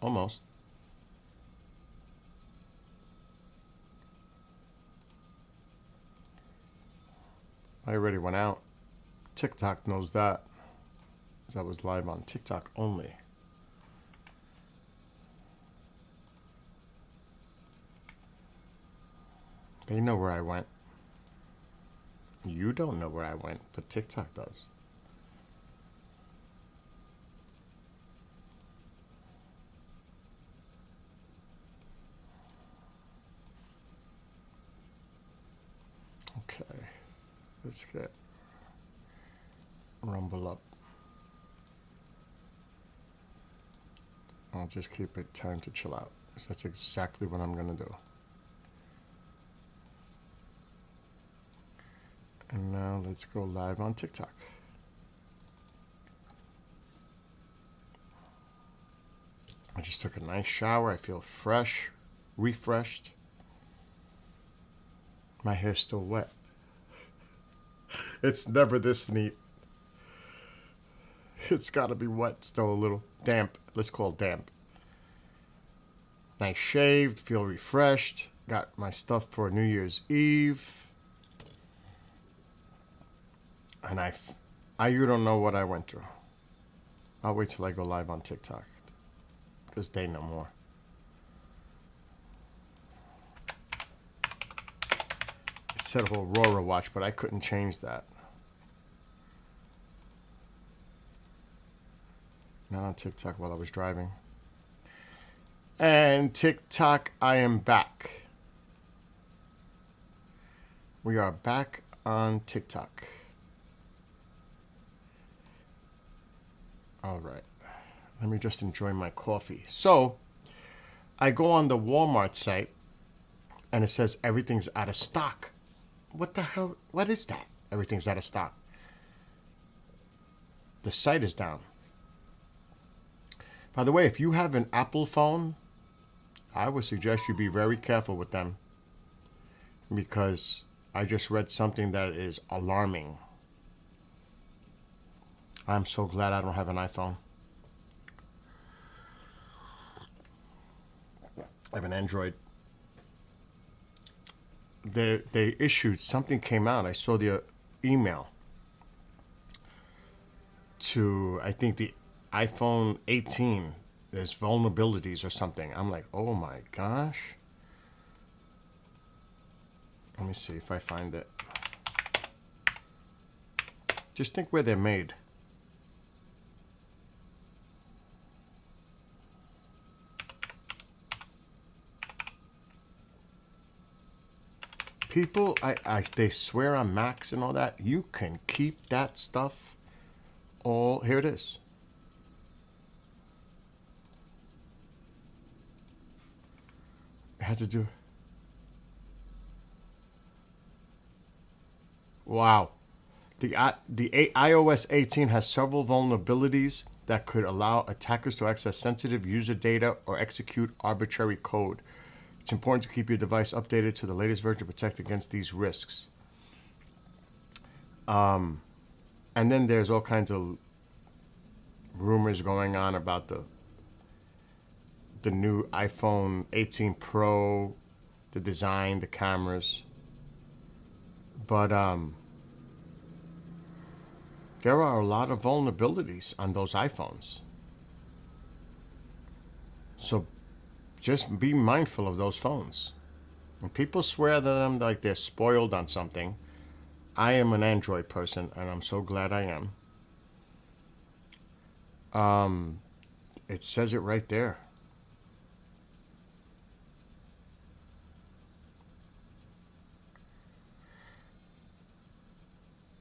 Almost. I already went out. TikTok knows that. 'Cause I was live on TikTok only. They know where I went. You don't know where I went, but TikTok does. Okay. Let's get Rumble up. I'll just keep it time to chill out. So that's exactly what I'm going to do. And now let's go live on TikTok. I just took a nice shower. I feel fresh, refreshed. My hair's still wet. It's never this neat. It's got to be wet, still a little damp. Let's call it damp. Nice shaved, feel refreshed. Got my stuff for New Year's Eve. And you don't know what I went through. I'll wait till I go live on TikTok, because they know more. It said Aurora watch, but I couldn't change that. Not on TikTok while I was driving. And TikTok, I am back. We are back on TikTok. All right. Let me just enjoy my coffee. So, I go on the Walmart site, and it says everything's out of stock. What the hell? What is that? Everything's out of stock. The site is down. By the way, if you have an Apple phone, I would suggest you be very careful with them, because I just read something that is alarming. I'm so glad I don't have an iPhone. I have an Android. They issued, something came out. I saw the email to, I think, the iPhone 18. There's vulnerabilities or something. I'm like, oh my gosh. Let me see if I find it. Just think where they're made. People, they swear on Macs and all that. You can keep that stuff all. Here it is. It had to do. Wow. The iOS 18 has several vulnerabilities that could allow attackers to access sensitive user data or execute arbitrary code. It's important to keep your device updated to the latest version to protect against these risks. And then there's all kinds of rumors going on about the new iPhone 18 Pro, the design, the cameras. But there are a lot of vulnerabilities on those iPhones. So just be mindful of those phones. When people swear to them like they're spoiled on something, I am an Android person, and I'm so glad I am. It says it right there.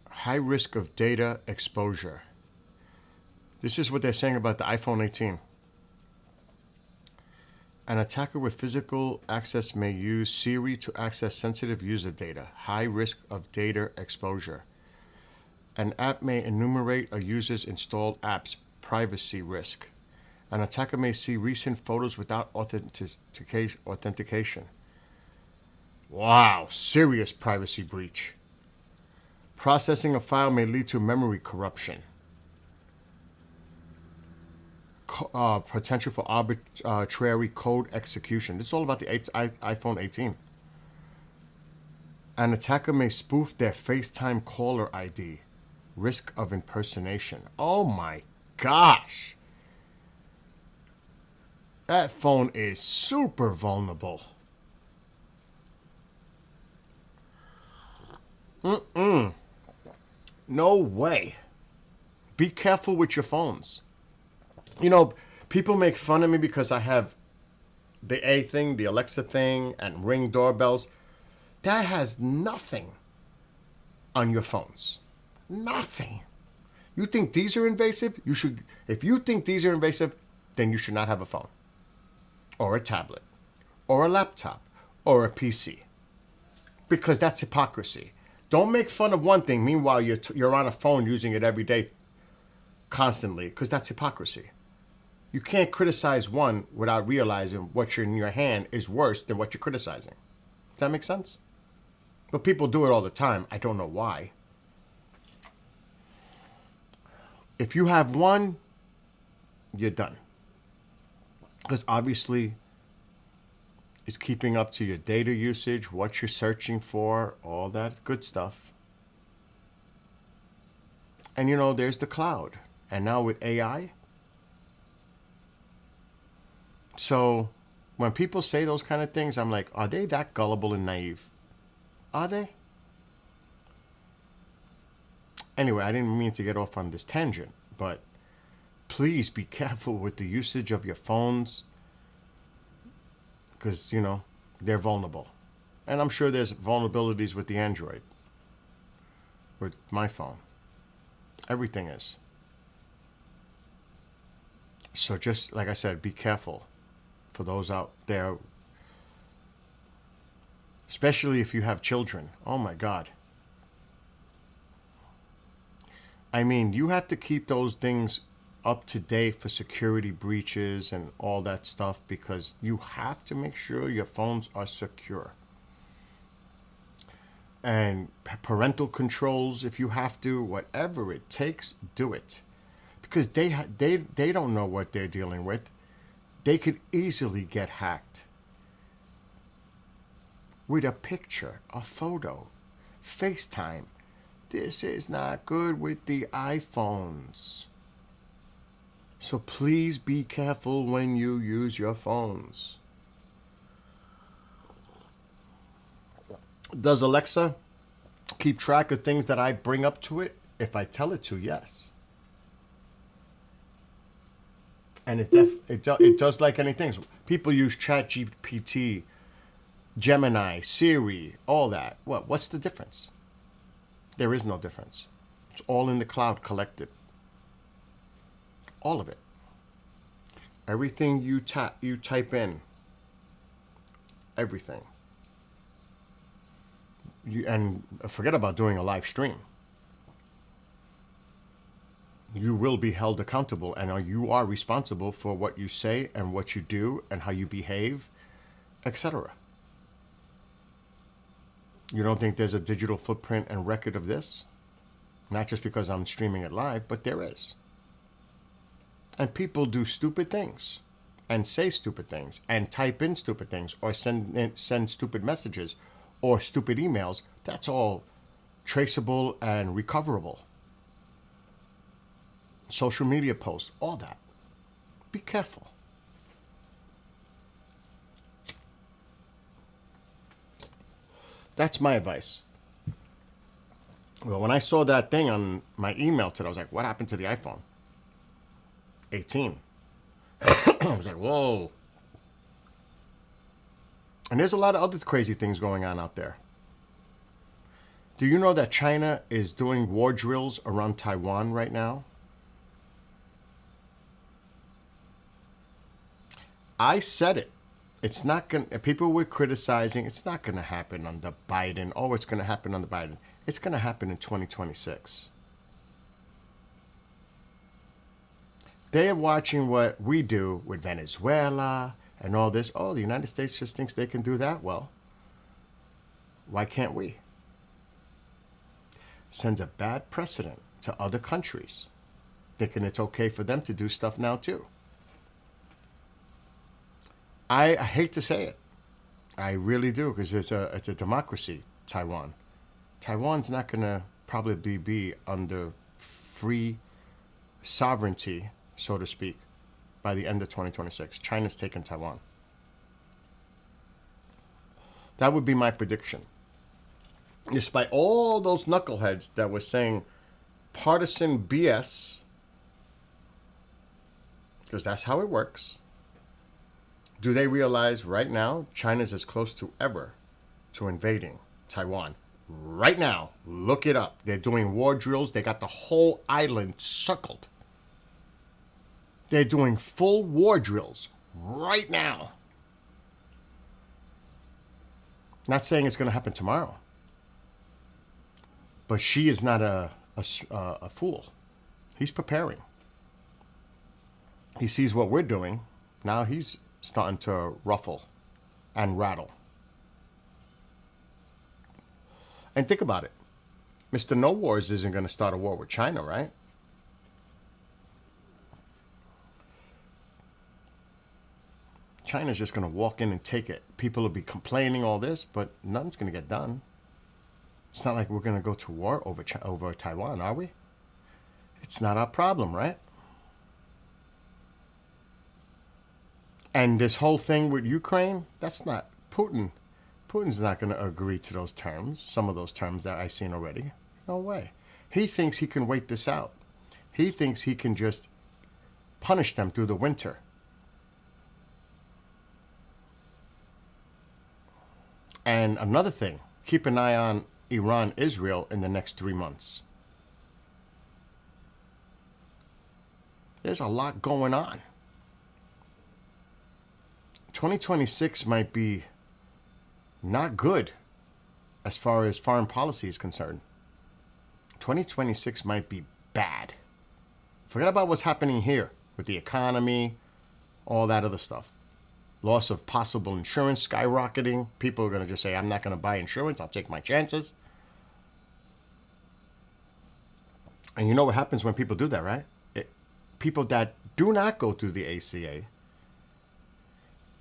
High risk of data exposure. This is what they're saying about the iPhone 18. An attacker with physical access may use Siri to access sensitive user data. High risk of data exposure. An app may enumerate a user's installed apps. Privacy risk. An attacker may see recent photos without authentication. Wow, serious privacy breach. Processing a file may lead to memory corruption. potential for arbitrary code execution. This is all about the iPhone 18. An attacker may spoof their FaceTime caller ID. Risk of impersonation. Oh my gosh. That phone is super vulnerable. No way. Be careful with your phones. You know, people make fun of me because I have the A thing, the Alexa thing, and Ring doorbells. That has nothing on your phones. Nothing. You think these are invasive? If you think these are invasive, then you should not have a phone, or a tablet, or a laptop, or a PC. Because that's hypocrisy. Don't make fun of one thing, meanwhile you're on a phone using it every day, constantly, because that's hypocrisy. You can't criticize one without realizing what's in your hand is worse than what you're criticizing. Does that make sense? But people do it all the time. I don't know why. If you have one, you're done. Because obviously, it's keeping up to your data usage, what you're searching for, all that good stuff. And you know, there's the cloud. And now with AI. So when people say those kind of things, I'm like, are they that gullible and naive? Are they? Anyway, I didn't mean to get off on this tangent, but please be careful with the usage of your phones because, you know, they're vulnerable. And I'm sure there's vulnerabilities with the Android, with my phone. Everything is. So just like I said, be careful for those out there, especially if you have children. Oh my God. I mean, you have to keep those things up to date for security breaches and all that stuff because you have to make sure your phones are secure. And parental controls, if you have to, whatever it takes, do it. Because they don't know what they're dealing with. They could easily get hacked. With a picture, a photo, FaceTime. This is not good with the iPhones. So please be careful when you use your phones. Does Alexa keep track of things that I bring up to it? If I tell it to, yes. And it does like anything. People use ChatGPT, Gemini, Siri, all that. What's the difference? There is no difference. It's all in the cloud collected. All of it. Everything you type in. Everything. And forget about doing a live stream. You will be held accountable, and you are responsible for what you say and what you do and how you behave, etc. You don't think there's a digital footprint and record of this? Not just because I'm streaming it live, but there is. And people do stupid things and say stupid things and type in stupid things or send stupid messages or stupid emails. That's all traceable and recoverable. Social media posts, all that. Be careful. That's my advice. Well, when I saw that thing on my email today, I was like, what happened to the iPhone 18? I was like, whoa. And there's a lot of other crazy things going on out there. Do you know that China is doing war drills around Taiwan right now? I said it. It's not going to, people were criticizing, it's not going to happen under Biden. Oh, it's going to happen under Biden. It's going to happen in 2026. They're watching what we do with Venezuela and all this. Oh, the United States just thinks they can do that. Well, why can't we? Sends a bad precedent to other countries, thinking it's okay for them to do stuff now too. I hate to say it. I really do, because it's a democracy, Taiwan. Taiwan's not going to probably be under free sovereignty, so to speak, by the end of 2026. China's taken Taiwan. That would be my prediction. Despite all those knuckleheads that were saying partisan BS, because that's how it works, do they realize right now China's as close to ever to invading Taiwan? Right now, look it up. They're doing war drills. They got the whole island circled. They're doing full war drills right now. Not saying it's going to happen tomorrow. But Xi is not a fool. He's preparing. He sees what we're doing. Now he's starting to ruffle and rattle. And think about it. Mr. No Wars isn't going to start a war with China, right? China's just going to walk in and take it. People will be complaining all this, but nothing's going to get done. It's not like we're going to go to war over Taiwan, are we? It's not our problem, right? And this whole thing with Ukraine, that's not Putin. Putin's not going to agree to those terms, some of those terms that I've seen already. No way. He thinks he can wait this out. He thinks he can just punish them through the winter. And another thing, keep an eye on Iran, Israel in the next 3 months. There's a lot going on. 2026 might be not good as far as foreign policy is concerned. 2026 might be bad. Forget about what's happening here with the economy, all that other stuff. Loss of possible insurance skyrocketing. People are going to just say, I'm not going to buy insurance. I'll take my chances. And you know what happens when people do that, right? People that do not go through the ACA,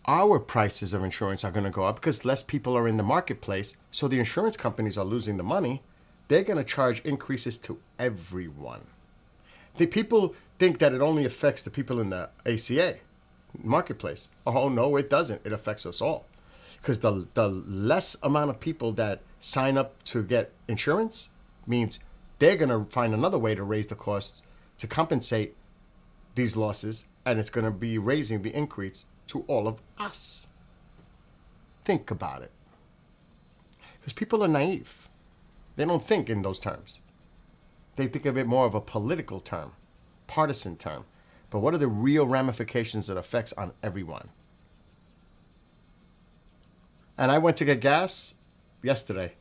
our prices of insurance are going to go up because less people are in the marketplace. So the insurance companies are losing the money. They're going to charge increases to everyone. The people think that it only affects the people in the ACA marketplace. Oh, no, it doesn't. It affects us all. Because the less amount of people that sign up to get insurance means they're going to find another way to raise the costs to compensate these losses, and it's going to be raising the increase to all of us. Think about it. Because people are naive. They don't think in those terms. They think of it more of a political term, partisan term. But what are the real ramifications it affects on everyone? And I went to get gas yesterday.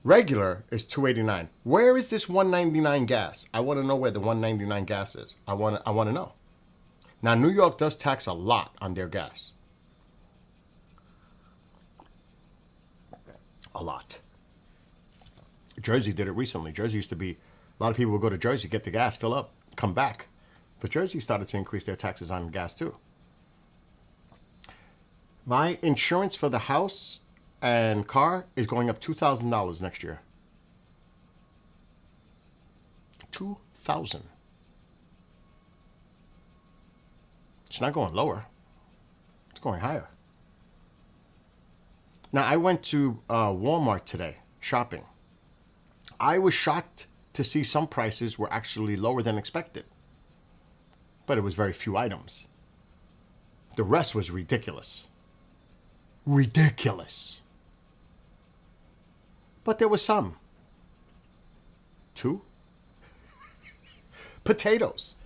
Regular is $2.89. Where is this $1.99 gas? I want to know where the $1.99 gas is. I want to know. Now, New York does tax a lot on their gas. A lot. Jersey did it recently. Jersey used to be, a lot of people would go to Jersey, get the gas, fill up, come back. But Jersey started to increase their taxes on gas too. My insurance for the house and car is going up $2,000 next year. $2,000. It's not going lower. It's going higher. Now, I went to Walmart today shopping. I was shocked to see some prices were actually lower than expected. But it was very few items. The rest was ridiculous. Ridiculous. But there was some. 2. Potatoes.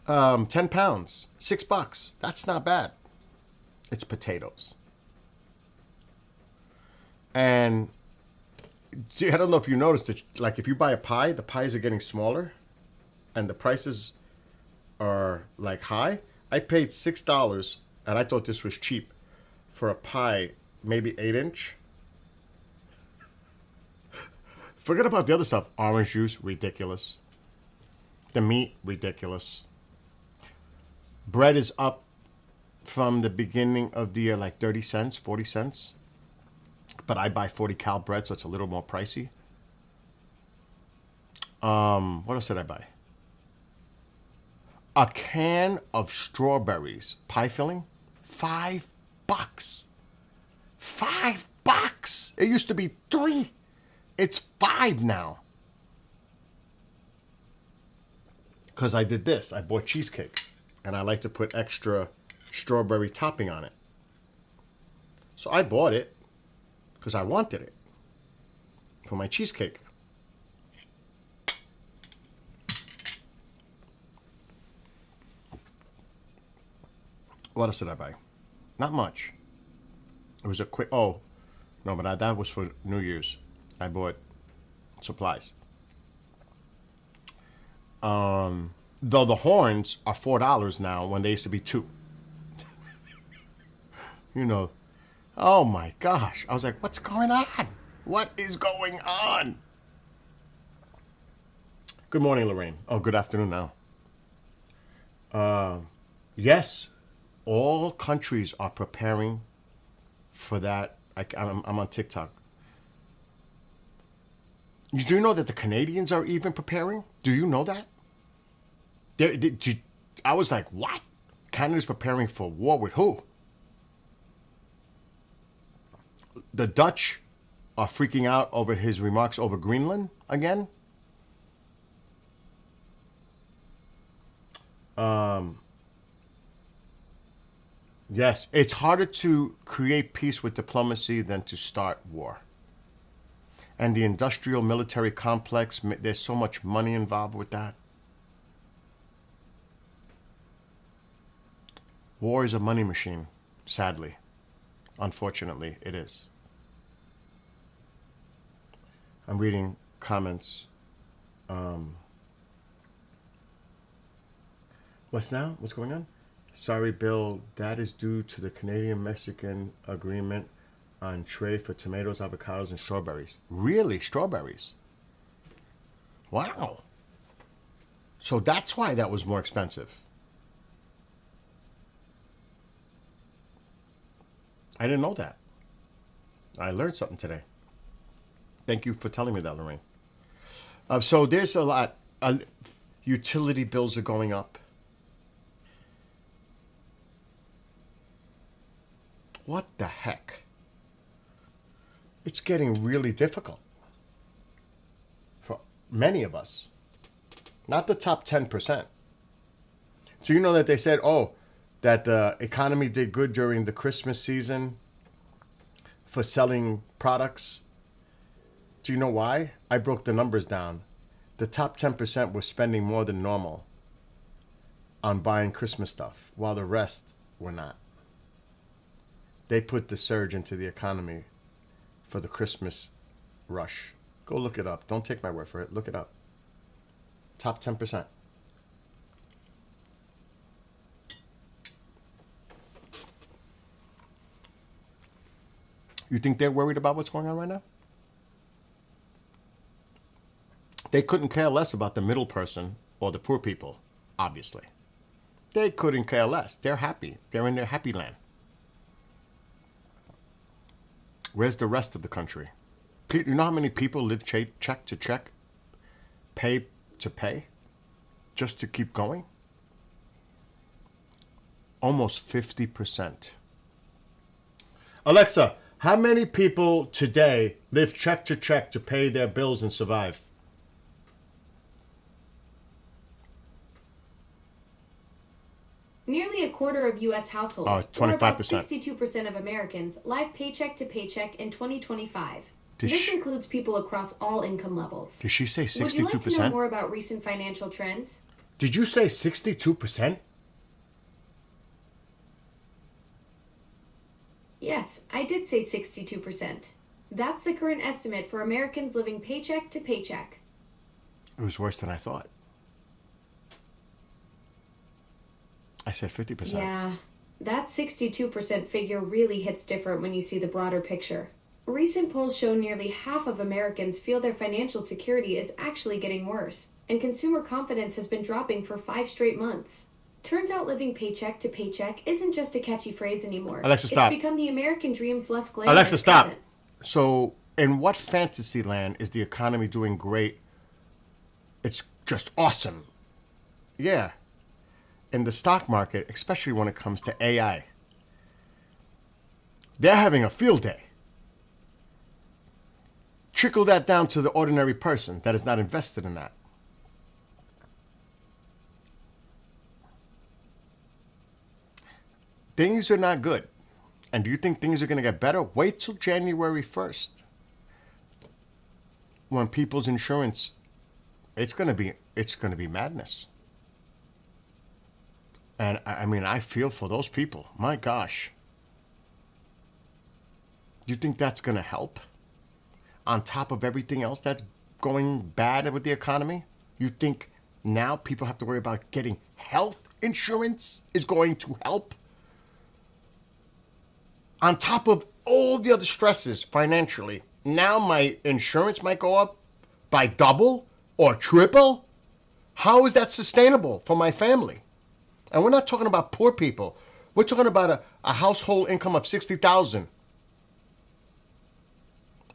10 pounds. $6. That's not bad. It's potatoes. And I don't know if you noticed that, like if you buy a pie, the pies are getting smaller and the prices are like high. I paid $6 and I thought this was cheap for a pie, maybe 8-inch. Forget about the other stuff. Orange juice, ridiculous. The meat, ridiculous. Bread is up from the beginning of the year, like 30 cents, 40 cents. But I buy 40 cal bread, so it's a little more pricey. What else did I buy? A can of strawberries, pie filling, $5. $5. It used to be $3. It's $5 now. Because I did this. I bought cheesecake. And I like to put extra strawberry topping on it. So I bought it because I wanted it for my cheesecake. What else did I buy? Not much. It was a quick... Oh, no, but that was for New Year's. I bought supplies. Though the horns are $4 now when they used to be $2. You know, oh my gosh. I was like, what's going on? What is going on? Good morning, Lorraine. Oh, good afternoon now. Yes, all countries are preparing for that. I'm on TikTok. Do you know that the Canadians are even preparing? Do you know that? I was like, what? Canada's preparing for war with who? The Dutch are freaking out over his remarks over Greenland again. Yes, it's harder to create peace with diplomacy than to start war. And the industrial military complex, there's so much money involved with that. War is a money machine, sadly. Unfortunately, it is. I'm reading comments. What's now? What's going on? Sorry, Bill. That is due to the Canadian-Mexican agreement on trade for tomatoes, avocados, and strawberries. Really? Strawberries? Wow. So that's why that was more expensive. I didn't know that. I learned something today. Thank you for telling me that, Lorraine. So there's a lot. Utility bills are going up. What the heck? It's getting really difficult for many of us. Not the top 10%. Do you know that they said, that the economy did good during the Christmas season for selling products? Do you know why? I broke the numbers down. The top 10% were spending more than normal on buying Christmas stuff, while the rest were not. They put the surge into the economy for the Christmas rush. Go look it up. Don't take my word for it. Look it up. Top 10%. You think they're worried about what's going on right now? They couldn't care less about the middle person or the poor people, obviously. They couldn't care less. They're happy. They're in their happy land. Where's the rest of the country? You know how many people live check to check, pay to pay, just to keep going? Almost 50%. Alexa, how many people today live check to pay their bills and survive? Nearly a quarter of U.S. households, 25%. or about 62% of Americans, live paycheck to paycheck in 2025. This includes people across all income levels. Did she say 62%? Would you like to know more about recent financial trends? Did you say 62%? Yes, I did say 62%. That's the current estimate for Americans living paycheck to paycheck. It was worse than I thought. I said 50%. Yeah, that 62% figure really hits different when you see the broader picture. Recent polls show nearly half of Americans feel their financial security is actually getting worse, and consumer confidence has been dropping for 5 straight months. Turns out living paycheck to paycheck isn't just a catchy phrase anymore. Alexa, stop. It's become the American dream's less glamorous Alexa, stop. cousin. So, in what fantasy land is the economy doing great? It's just awesome. Yeah. In the stock market, especially when it comes to AI, they're having a field day. Trickle that down to the ordinary person that is not invested in that. Things are not good. And do you think things are going to get better? Wait till January 1st. When people's insurance, it's going to be madness. And I mean, I feel for those people. My gosh. Do you think that's going to help? On top of everything else that's going bad with the economy? You think now people have to worry about getting health insurance is going to help? On top of all the other stresses financially, now my insurance might go up by double or triple? How is that sustainable for my family? And we're not talking about poor people. We're talking about a household income of $60,000.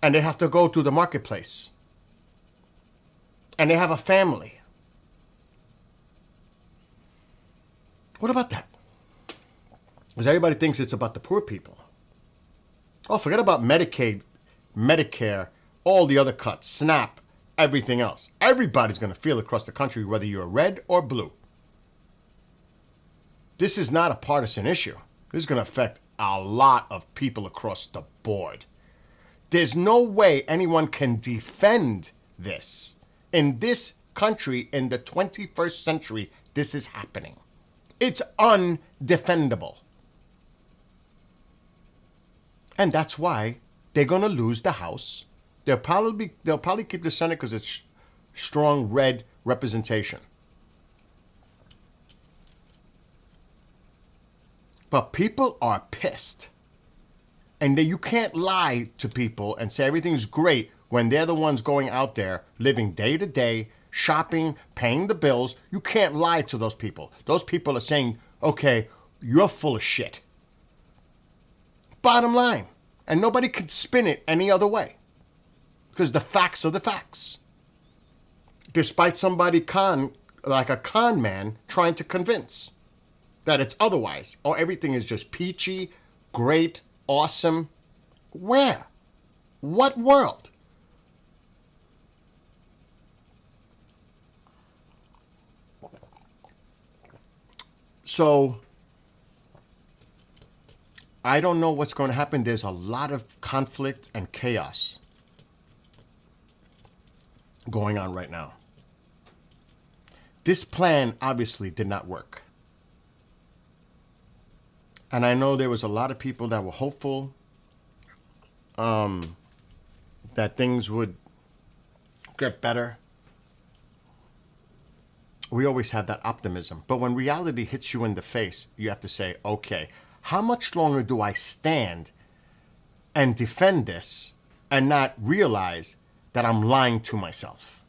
And they have to go to the marketplace. And they have a family. What about that? Because everybody thinks it's about the poor people. Oh, forget about Medicaid, Medicare, all the other cuts, SNAP, everything else. Everybody's going to feel across the country, whether you're red or blue. This is not a partisan issue. This is going to affect a lot of people across the board. There's no way anyone can defend this. In this country, in the 21st century, this is happening. It's undefendable. And that's why they're going to lose the House. They'll probably keep the Senate because it's strong red representation. But people are pissed. And you can't lie to people and say everything's great when they're the ones going out there living day to day, shopping, paying the bills. You can't lie to those people. Those people are saying, okay, you're full of shit. Bottom line. And nobody can spin it any other way. Because the facts are the facts. Despite somebody like a con man trying to convince that it's otherwise. Or everything is just peachy, great, awesome. Where? What world? So, I don't know what's going to happen. There's a lot of conflict and chaos going on right now. This plan obviously did not work. And I know there was a lot of people that were hopeful that things would get better. We always have that optimism. But when reality hits you in the face, you have to say, okay, how much longer do I stand and defend this and not realize that I'm lying to myself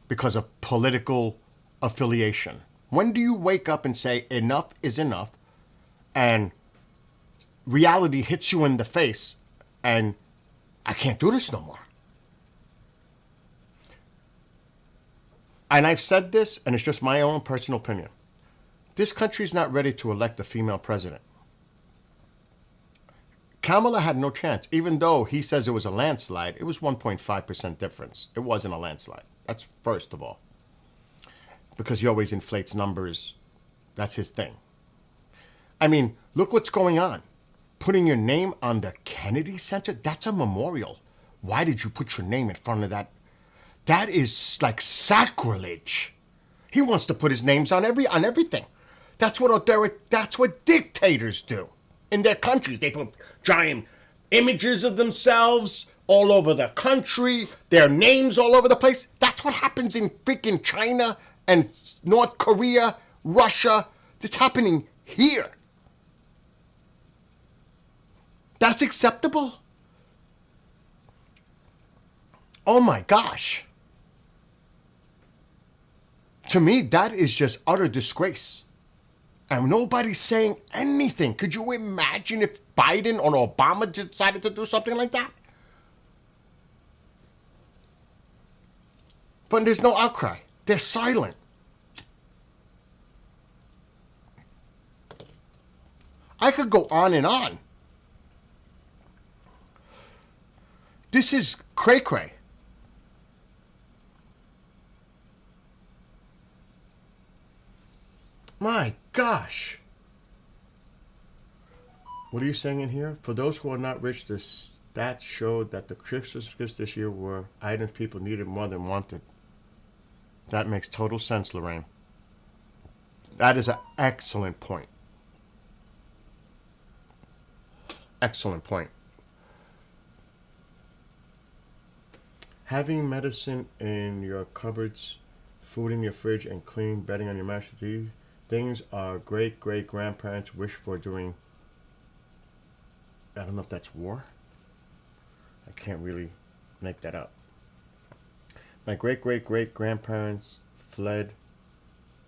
because of political affiliation? When do you wake up and say enough is enough and reality hits you in the face and I can't do this no more? And I've said this, and it's just my own personal opinion. This country is not ready to elect a female president. Kamala had no chance. Even though he says it was a landslide, it was 1.5% difference. It wasn't a landslide. That's first of all. Because he always inflates numbers. That's his thing. I mean, look what's going on. Putting your name on the Kennedy Center, that's a memorial. Why did you put your name in front of that? That is like sacrilege. He wants to put his names on everything. That's what dictators do in their countries. They put giant images of themselves all over the country, their names all over the place. That's what happens in freaking China and North Korea, Russia. It's happening here. That's acceptable? Oh my gosh. To me, that is just utter disgrace. And nobody's saying anything. Could you imagine if Biden or Obama decided to do something like that? But there's no outcry. They're silent. I could go on and on. This is cray-cray. My gosh. What are you saying in here? For those who are not rich, the stats showed that the Christmas gifts this year were items people needed more than wanted. That makes total sense, Lorraine. That is an excellent point. Excellent point. Having medicine in your cupboards, food in your fridge, and clean bedding on your mattress, these things our great-great-grandparents wish for during, I don't know if that's war. I can't really make that up. My great-great-great-grandparents fled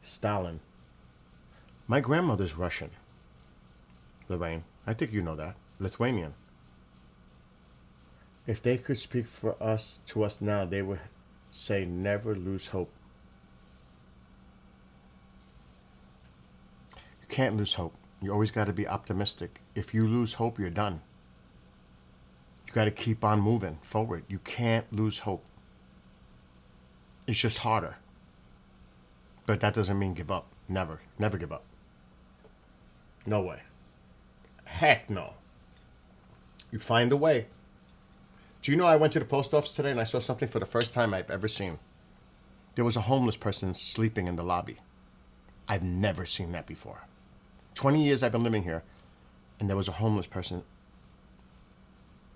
Stalin. My grandmother's Russian, Lorraine. I think you know that. Lithuanian. If they could speak for us to us now, they would say never lose hope. You can't lose hope. You always got to be optimistic. If you lose hope, you're done. You got to keep on moving forward. You can't lose hope. It's just harder. But that doesn't mean give up. Never. Never give up. No way. Heck no. You find a way. Do you know I went to the post office today and I saw something for the first time I've ever seen? There was a homeless person sleeping in the lobby. I've never seen that before. 20 years I've been living here, and there was a homeless person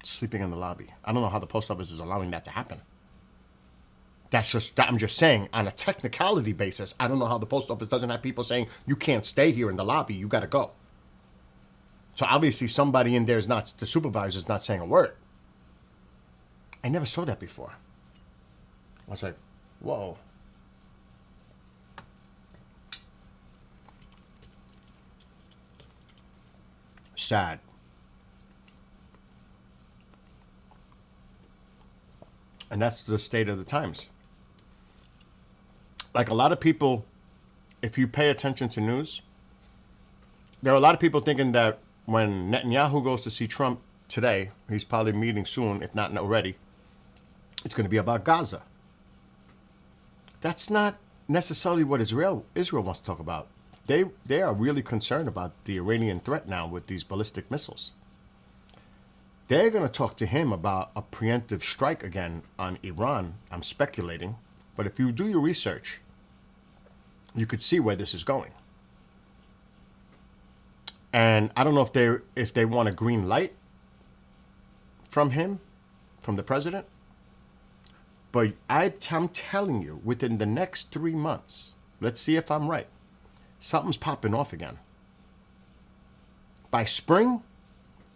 sleeping in the lobby. I don't know how the post office is allowing that to happen. I'm just saying, on a technicality basis, I don't know how the post office doesn't have people saying, you can't stay here in the lobby, you gotta go. So obviously somebody in there is not, the supervisor is not saying a word. I never saw that before. I was like, whoa. Sad. And that's the state of the times. Like a lot of people, if you pay attention to news, there are a lot of people thinking that when Netanyahu goes to see Trump today, he's probably meeting soon, if not already, it's going to be about Gaza. That's not necessarily what Israel wants to talk about. They are really concerned about the Iranian threat now with these ballistic missiles. They're going to talk to him about a preemptive strike again on Iran. I'm speculating. But if you do your research, you could see where this is going. And I don't know if they want a green light from him, from the president. But I'm telling you, within the next 3 months, let's see if I'm right, something's popping off again. By spring,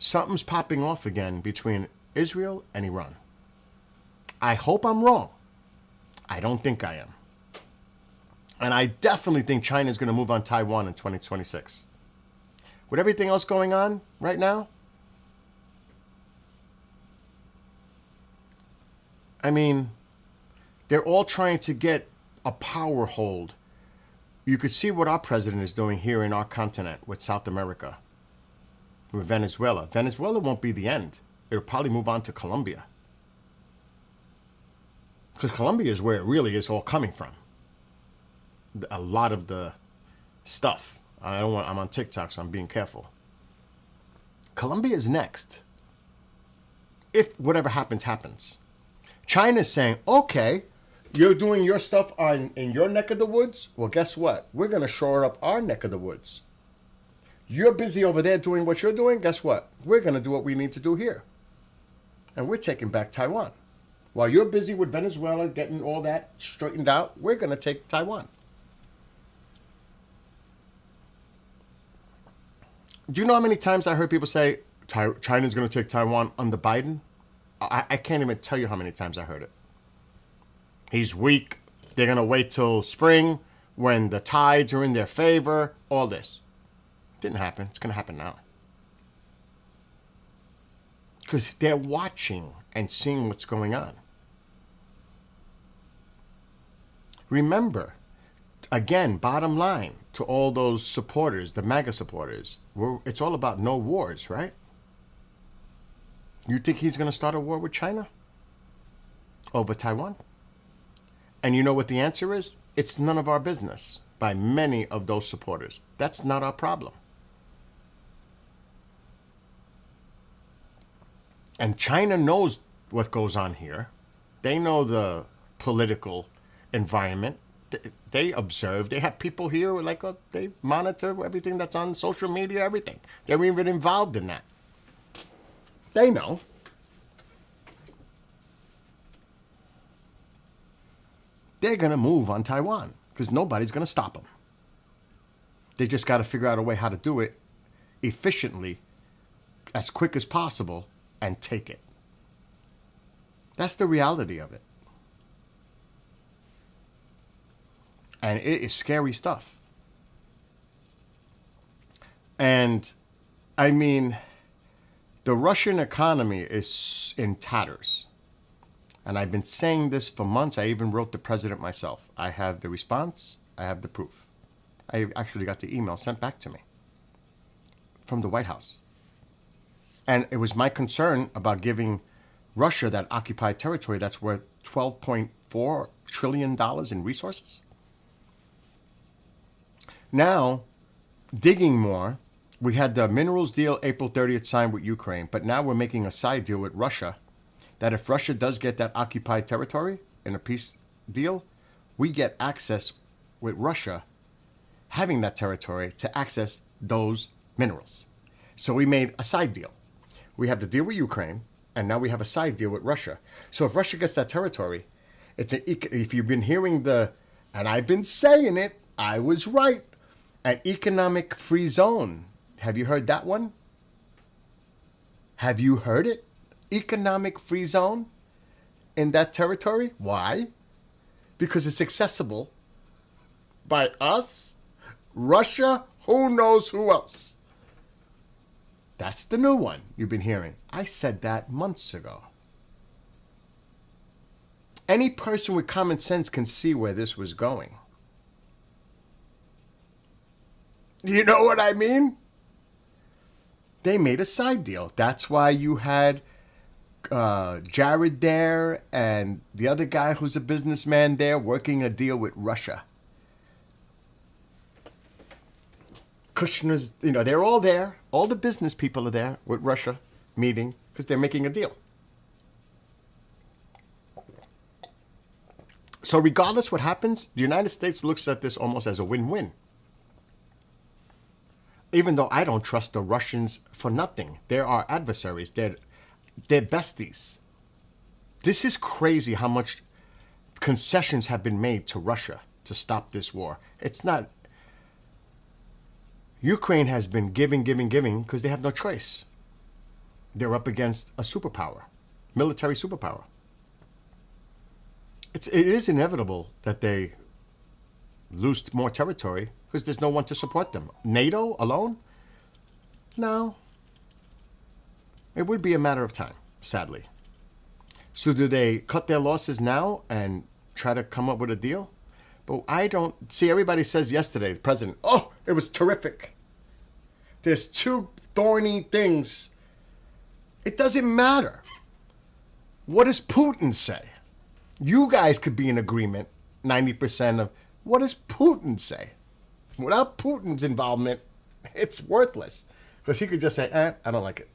something's popping off again between Israel and Iran. I hope I'm wrong. I don't think I am. And I definitely think China is going to move on Taiwan in 2026. With everything else going on right now, I mean, they're all trying to get a power hold. You could see what our president is doing here in our continent with South America, with Venezuela. Venezuela won't be the end. It'll probably move on to Colombia. Because Colombia is where it really is all coming from. A lot of the stuff. I'm on TikTok, so I'm being careful. Colombia is next. If whatever happens, happens. China's saying, okay, you're doing your stuff in your neck of the woods? Well, guess what? We're going to shore up our neck of the woods. You're busy over there doing what you're doing? Guess what? We're going to do what we need to do here. And we're taking back Taiwan. While you're busy with Venezuela getting all that straightened out, we're going to take Taiwan. Do you know how many times I heard people say China's going to take Taiwan under Biden? I can't even tell you how many times I heard it. He's weak. They're going to wait till spring when the tides are in their favor. All this. Didn't happen. It's going to happen now. Because they're watching and seeing what's going on. Remember, again, bottom line to all those supporters, the MAGA supporters, it's all about no wars, right? You think he's going to start a war with China over Taiwan? And you know what the answer is? It's none of our business by many of those supporters. That's not our problem. And China knows what goes on here. They know the political environment. They observe. They have people here like they monitor everything that's on social media, everything. They're even involved in that. They know. They're going to move on Taiwan because nobody's going to stop them. They just got to figure out a way how to do it efficiently, as quick as possible, and take it. That's the reality of it. And it is scary stuff. And, I mean, the Russian economy is in tatters. And I've been saying this for months. I even wrote the president myself. I have the response. I have the proof. I actually got the email sent back to me from the White House. And it was my concern about giving Russia that occupied territory that's worth $12.4 trillion in resources. Now, digging more, we had the minerals deal April 30th signed with Ukraine, but now we're making a side deal with Russia that if Russia does get that occupied territory in a peace deal, we get access with Russia having that territory to access those minerals. So we made a side deal. We have the deal with Ukraine, and now we have a side deal with Russia. So if Russia gets that territory, if you've been hearing and I've been saying it, I was right, an economic free zone. Have you heard that one? Have you heard it? Economic free zone in that territory? Why? Because it's accessible by us, Russia, who knows who else. That's the new one you've been hearing. I said that months ago. Any person with common sense can see where this was going. You know what I mean? They made a side deal. That's why you had Jared there and the other guy who's a businessman there working a deal with Russia. Kushner's, they're all there. All the business people are there with Russia meeting because they're making a deal. So regardless what happens, the United States looks at this almost as a win-win. Even though I don't trust the Russians for nothing. They're our adversaries. They're besties. This is crazy how much concessions have been made to Russia to stop this war. It's not... Ukraine has been giving because they have no choice. They're up against a superpower, military superpower. It is inevitable that they lose more territory because there's no one to support them. NATO alone? No. It would be a matter of time, sadly. So do they cut their losses now and try to come up with a deal? But I don't see. Everybody says yesterday, the president, oh, it was terrific. There's two thorny things. It doesn't matter. What does Putin say? You guys could be in agreement, 90% of what does Putin say? Without Putin's involvement, it's worthless. Because he could just say, I don't like it.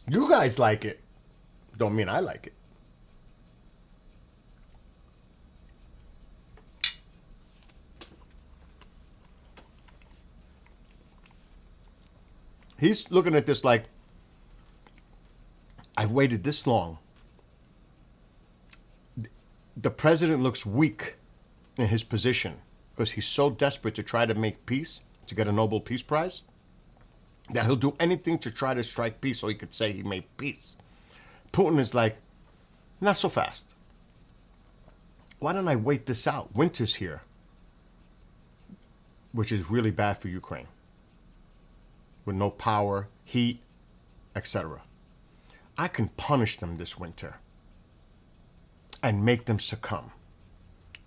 You guys like it. Don't mean I like it. He's looking at this like, I've waited this long. The president looks weak in his position because he's so desperate to try to make peace, to get a Nobel Peace Prize, that he'll do anything to try to strike peace so he could say he made peace. Putin is like, not so fast. Why don't I wait this out? Winter's here, which is really bad for Ukraine. with no power, heat, etc. I can punish them this winter and make them succumb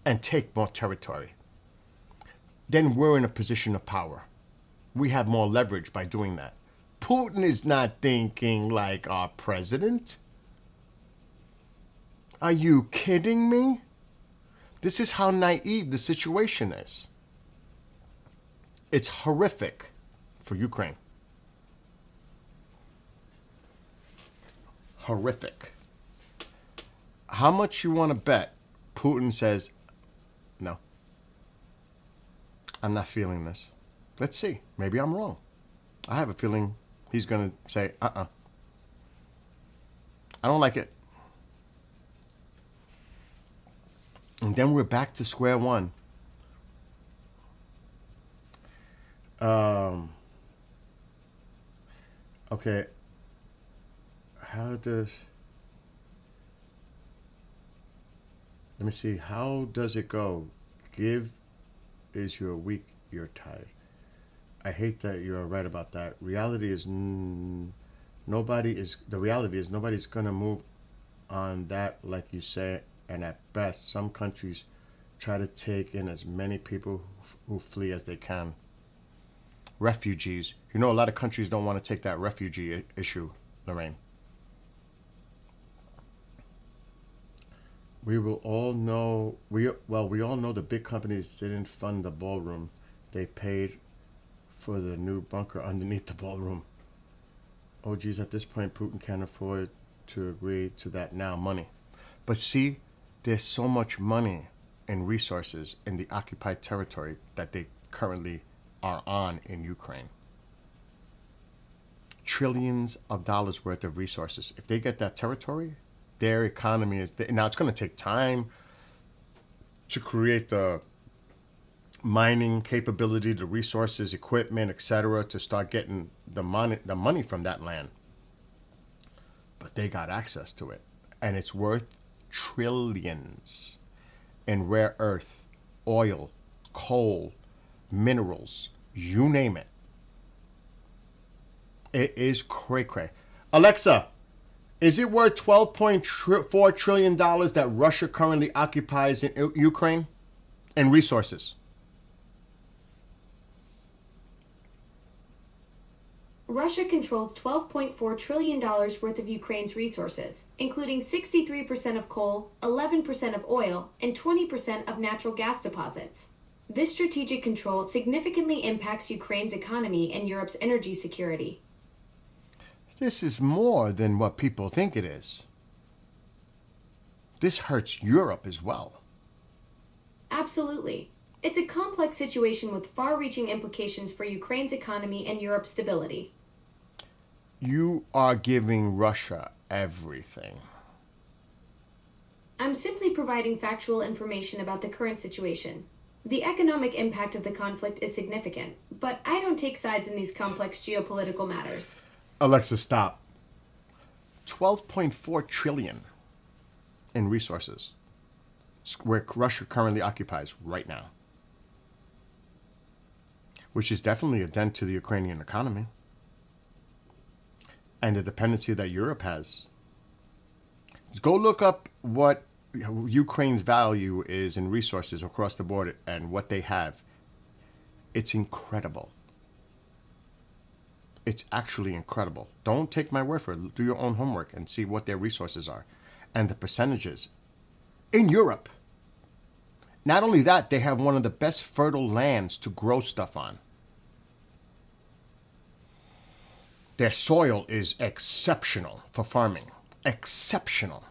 and take more territory. Then we're in a position of power. We have more leverage by doing that. Putin is not thinking like our president. Are you kidding me? This is how naive the situation is. It's horrific for Ukraine. Horrific. How much you want to bet Putin says, no, I'm not feeling this. Let's see. Maybe I'm wrong. I have a feeling he's going to say, I don't like it. And then we're back to square one. Okay. Let me see. How does it go? Give is you're weak, you're tired. I hate that you're right about that. The reality is nobody's going to move on that like you say. And at best, some countries try to take in as many people who flee as they can. Refugees. You know, a lot of countries don't want to take that refugee issue, Lorraine. We all know the big companies didn't fund the ballroom. They paid for the new bunker underneath the ballroom. Oh, geez, at this point, Putin can't afford to agree to that now. Money. But see, there's so much money and resources in the occupied territory that they currently are on in Ukraine. Trillions of dollars worth of resources. If they get that territory, their economy is... Now, it's going to take time to create the mining capability, the resources, equipment, etc., to start getting the money from that land. But they got access to it. And it's worth trillions in rare earth, oil, coal, minerals, you name it. It is cray-cray. Alexa, is it worth $12.4 trillion that Russia currently occupies in Ukraine and resources? Russia controls $12.4 trillion worth of Ukraine's resources, including 63% of coal, 11% of oil, and 20% of natural gas deposits. This strategic control significantly impacts Ukraine's economy and Europe's energy security. This is more than what people think it is. This hurts Europe as well. Absolutely. It's a complex situation with far-reaching implications for Ukraine's economy and Europe's stability. You are giving Russia everything. I'm simply providing factual information about the current situation. The economic impact of the conflict is significant, but I don't take sides in these complex geopolitical matters. Alexa, stop. 12.4 trillion in resources where Russia currently occupies right now, which is definitely a dent to the Ukrainian economy and the dependency that Europe has. Go look up what Ukraine's value is in resources across the board and what they have. It's incredible. It's actually incredible. Don't take my word for it. Do your own homework and see what their resources are and the percentages in Europe. Not only that, they have one of the best fertile lands to grow stuff on. Their soil is exceptional for farming. Exceptional.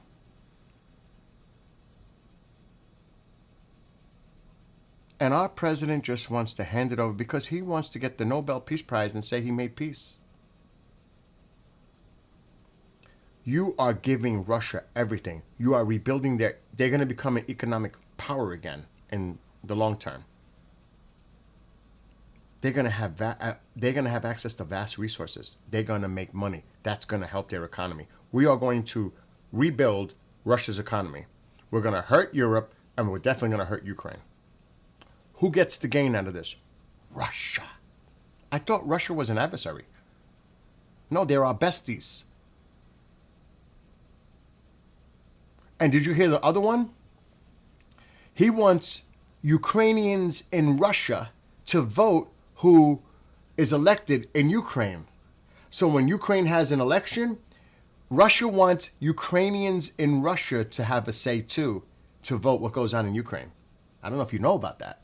And our president just wants to hand it over because he wants to get the Nobel Peace Prize and say he made peace. You are giving Russia everything. You are rebuilding they're going to become an economic power again in the long term. They're going to have access to vast resources. They're going to make money. That's going to help their economy. We are going to rebuild Russia's economy. We're going to hurt Europe, and we're definitely going to hurt Ukraine. Who gets the gain out of this? Russia. I thought Russia was an adversary. No, they're our besties. And did you hear the other one? He wants Ukrainians in Russia to vote who is elected in Ukraine. So when Ukraine has an election, Russia wants Ukrainians in Russia to have a say too, to vote what goes on in Ukraine. I don't know if you know about that.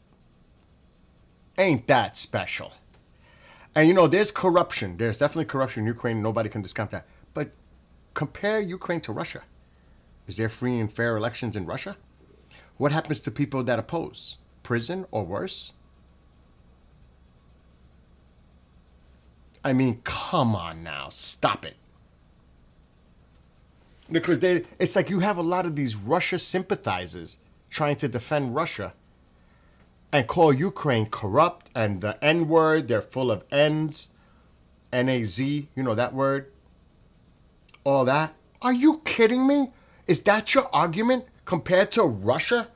Ain't that special? And you know, there's corruption. There's definitely corruption in Ukraine. Nobody can discount that. But compare Ukraine to Russia. Is there free and fair elections in Russia? What happens to people that oppose? Prison or worse? I mean, come on now. Stop it. Because it's like you have a lot of these Russia sympathizers trying to defend Russia and call Ukraine corrupt and the N-word, they're full of N's, N-A-Z, you know that word? All that. Are you kidding me? Is that your argument compared to Russia?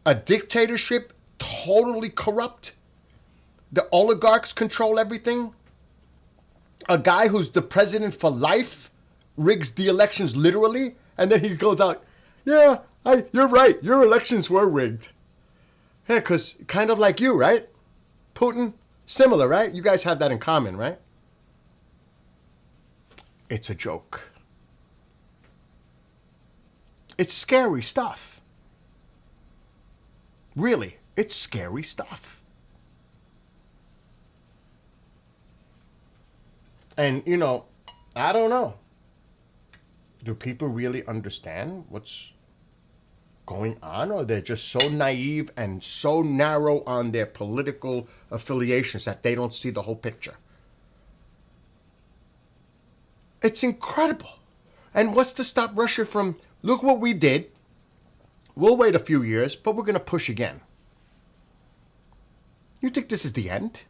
A dictatorship, totally corrupt? The oligarchs control everything? A guy who's the president for life rigs the elections literally, and then he goes out, yeah, you're right, your elections were rigged. Yeah, because kind of like you, right? Putin, similar, right? You guys have that in common, right? It's a joke. It's scary stuff. Really, it's scary stuff. And, you know, I don't know. Do people really understand what's going on? Or they're just so naive and so narrow on their political affiliations that they don't see the whole picture? It's incredible. And what's to stop Russia from, look what we did. We'll wait a few years, but we're going to push again. You think this is the end?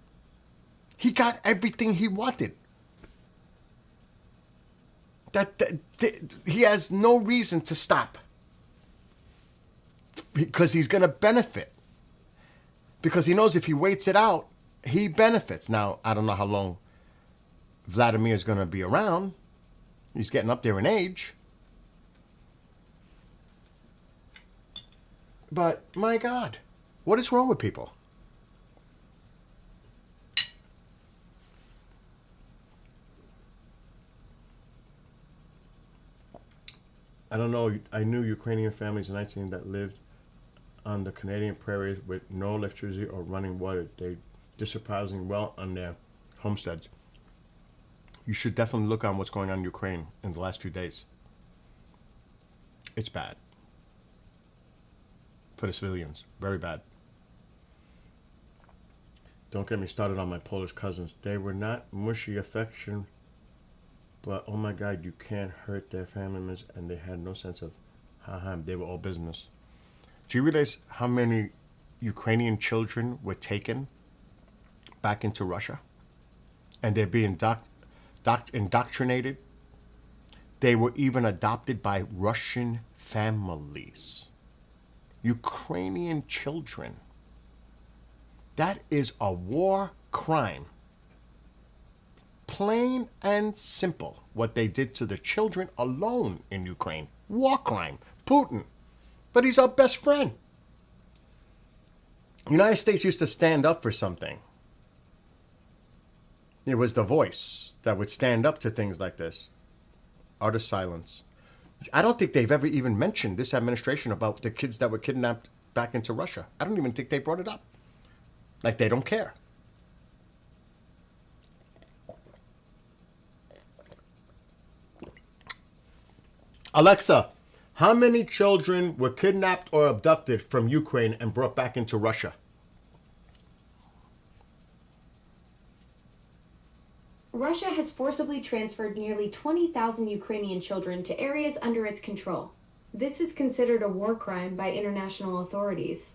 He got everything he wanted. He has no reason to stop. Because he's going to benefit. Because he knows if he waits it out, he benefits. Now, I don't know how long Vladimir is going to be around. He's getting up there in age. But, my God, what is wrong with people? I don't know. I knew Ukrainian families in 19 that lived on the Canadian prairies with no electricity or running water. They did surprisingly well on their homesteads. You should definitely look on what's going on in Ukraine in the last few days. It's bad. For the civilians. Very bad. Don't get me started on my Polish cousins. They were not mushy affection, but oh my God, you can't hurt their family members, and they had no sense of they were all business. Do you realize how many Ukrainian children were taken back into Russia? And they're being indoctrinated. They were even adopted by Russian families. Ukrainian children. That is a war crime. Plain and simple, what they did to the children alone in Ukraine. War crime. Putin. But he's our best friend. The United States used to stand up for something. It was the voice that would stand up to things like this. Utter silence. I don't think they've ever even mentioned this administration about the kids that were kidnapped back into Russia. I don't even think they brought it up. Like they don't care. Alexa, how many children were kidnapped or abducted from Ukraine and brought back into Russia? Russia has forcibly transferred nearly 20,000 Ukrainian children to areas under its control. This is considered a war crime by international authorities.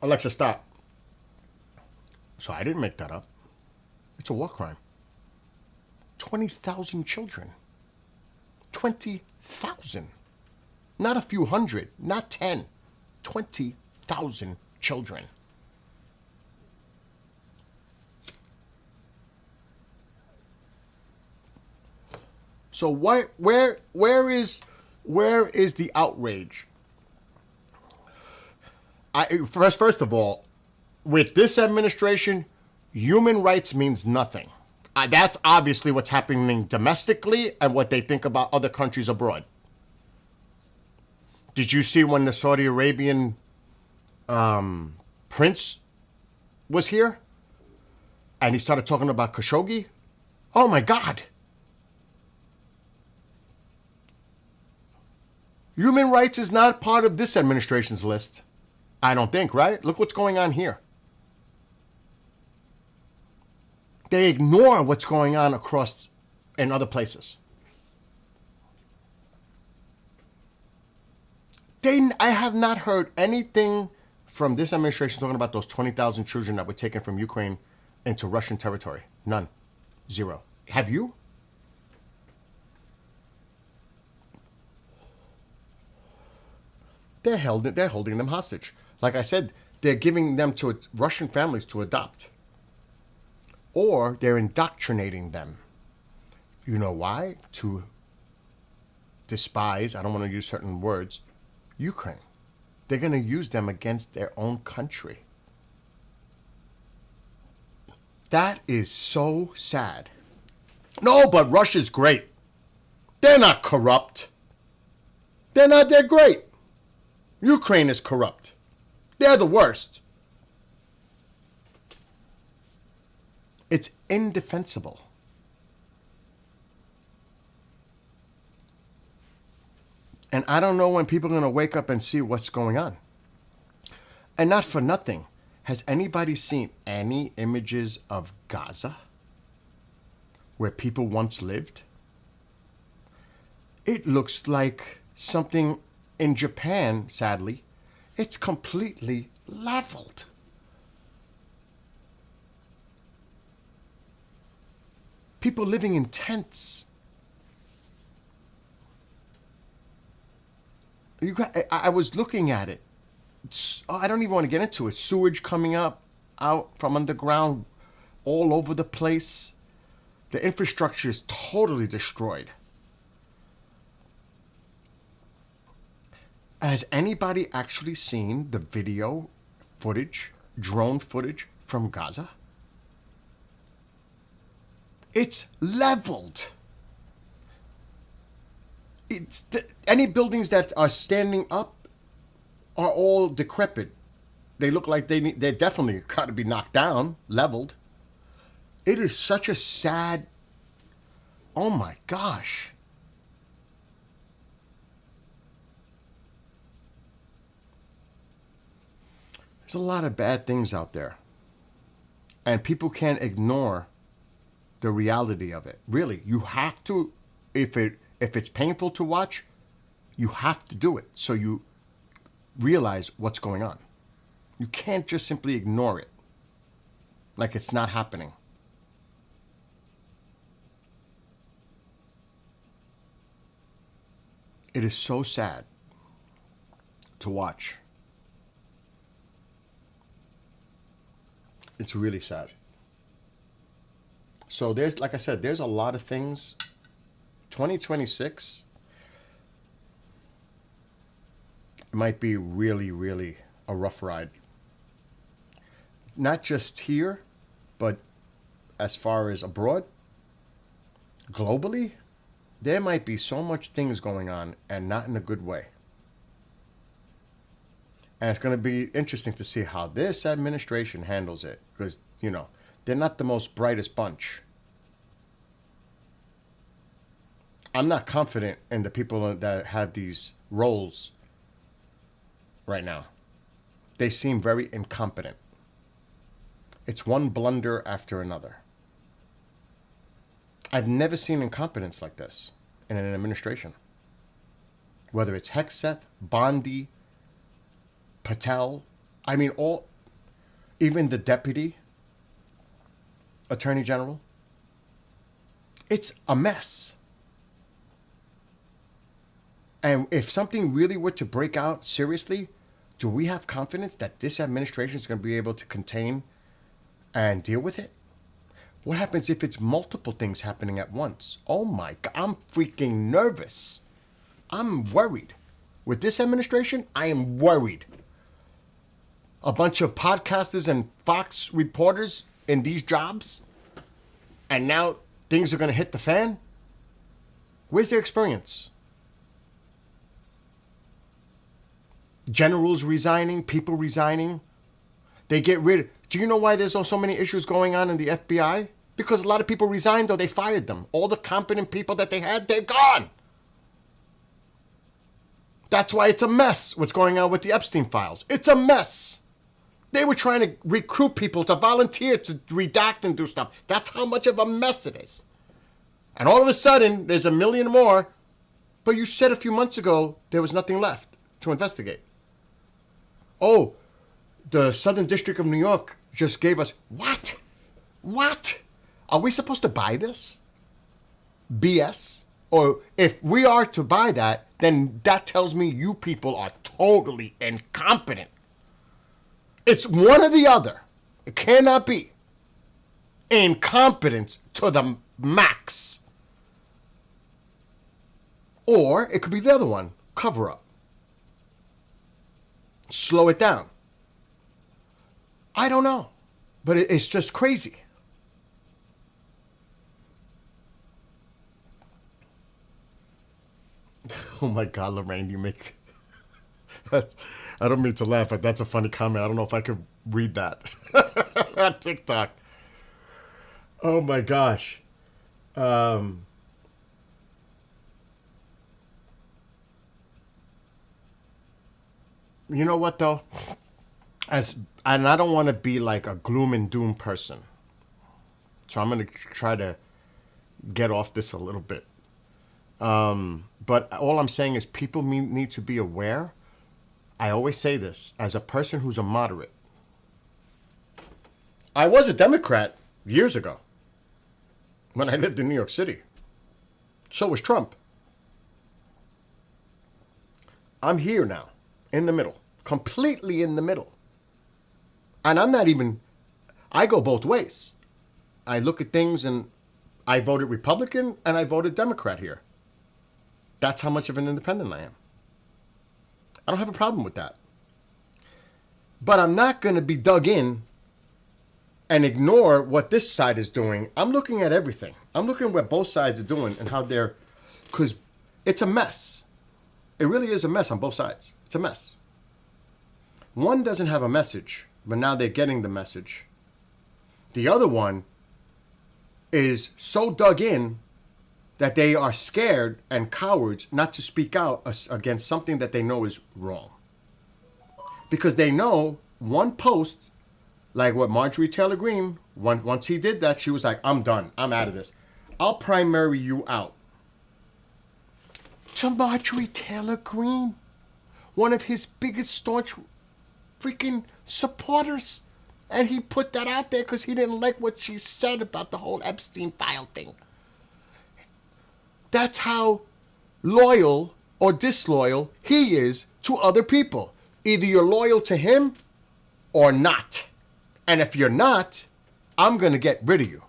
Alexa, stop. So I didn't make that up. It's a war crime. 20,000 children. 20,000. Not a few hundred, not 10. 20,000 children. So where is the outrage? First of all, with this administration, human rights means nothing. That's obviously what's happening domestically and what they think about other countries abroad. Did you see when the Saudi Arabian prince was here and he started talking about Khashoggi? Oh my God. Human rights is not part of this administration's list. I don't think, right? Look what's going on here. They ignore what's going on across in other places. I have not heard anything from this administration talking about those 20,000 children that were taken from Ukraine into Russian territory. None. Zero. Have you? They're holding them hostage. Like I said, they're giving them to Russian families to adopt. Or they're indoctrinating them. You know why? To despise, I don't want to use certain words, Ukraine. They're going to use them against their own country. That is so sad. No, but Russia's great. They're not corrupt. They're great. Ukraine is corrupt. They're the worst. It's indefensible. And I don't know when people are going to wake up and see what's going on. And not for nothing. Has anybody seen any images of Gaza? Where people once lived? It looks like something in Japan, sadly. It's completely leveled. People living in tents. I was looking at it. I don't even want to get into it. Sewage coming out from underground all over the place. The infrastructure is totally destroyed. Has anybody actually seen the video footage, drone footage from Gaza? It's leveled. Any buildings that are standing up are all decrepit. They look like they're definitely got to be knocked down, leveled. It is such a sad, oh my gosh. There's a lot of bad things out there. And people can't ignore the reality of it. Really, you have to, if it's painful to watch, you have to do it so you realize what's going on. You can't just simply ignore it like it's not happening. It is so sad to watch. It's really sad. So there's, like I said, there's a lot of things. 2026 might be really, really a rough ride. Not just here, but as far as abroad, globally, there might be so much things going on and not in a good way. And it's going to be interesting to see how this administration handles it because, you know, they're not the most brightest bunch. I'm not confident in the people that have these roles right now. They seem very incompetent. It's one blunder after another. I've never seen incompetence like this in an administration. Whether it's Hegseth, Bondi, Patel, I mean, even the deputy attorney general. It's a mess. And if something really were to break out seriously, do we have confidence that this administration is going to be able to contain and deal with it? What happens if it's multiple things happening at once? Oh my God, I'm freaking nervous. I'm worried. With this administration, I am worried. A bunch of podcasters and Fox reporters in these jobs, and now things are going to hit the fan? Where's their experience? Generals resigning, people resigning. They get rid. Do you know why there's so many issues going on in the FBI? Because a lot of people resigned or they fired them. All the competent people that they had, they're gone. That's why it's a mess what's going on with the Epstein files. It's a mess. They were trying to recruit people to volunteer to redact and do stuff. That's how much of a mess it is. And all of a sudden, there's a million more. But you said a few months ago there was nothing left to investigate. Oh, the Southern District of New York just gave us... What? What? Are we supposed to buy this? BS? Or if we are to buy that, then that tells me you people are totally incompetent. It's one or the other. It cannot be. Incompetence to the max. Or it could be the other one, cover up. Slow it down. I don't know. But it's just crazy. Oh my God, Lorraine, you make... I don't mean to laugh, but that's a funny comment. I don't know if I could read that. On TikTok. Oh my gosh. You know what though? And I don't want to be like a gloom and doom person. So I'm going to try to get off this a little bit. But all I'm saying is people need to be aware. I always say this as a person who's a moderate. I was a Democrat years ago when I lived in New York City. So was Trump. I'm here now, in the middle, completely in the middle. And I'm not even, I go both ways. I look at things and I voted Republican and I voted Democrat here. That's how much of an independent I am. I don't have a problem with that. But I'm not going to be dug in and ignore what this side is doing. I'm looking at everything. I'm looking at what both sides are doing and how they're, because it's a mess. It really is a mess on both sides. It's a mess. One doesn't have a message, but now they're getting the message. The other one is so dug in that they are scared and cowards not to speak out against something that they know is wrong. Because they know one post, like what Marjorie Taylor Greene, once he did that, she was like, I'm done. I'm out of this. I'll primary you out. To Marjorie Taylor Greene, one of his biggest staunch freaking supporters. And he put that out there because he didn't like what she said about the whole Epstein file thing. That's how loyal or disloyal he is to other people. Either you're loyal to him or not. And if you're not, I'm going to get rid of you.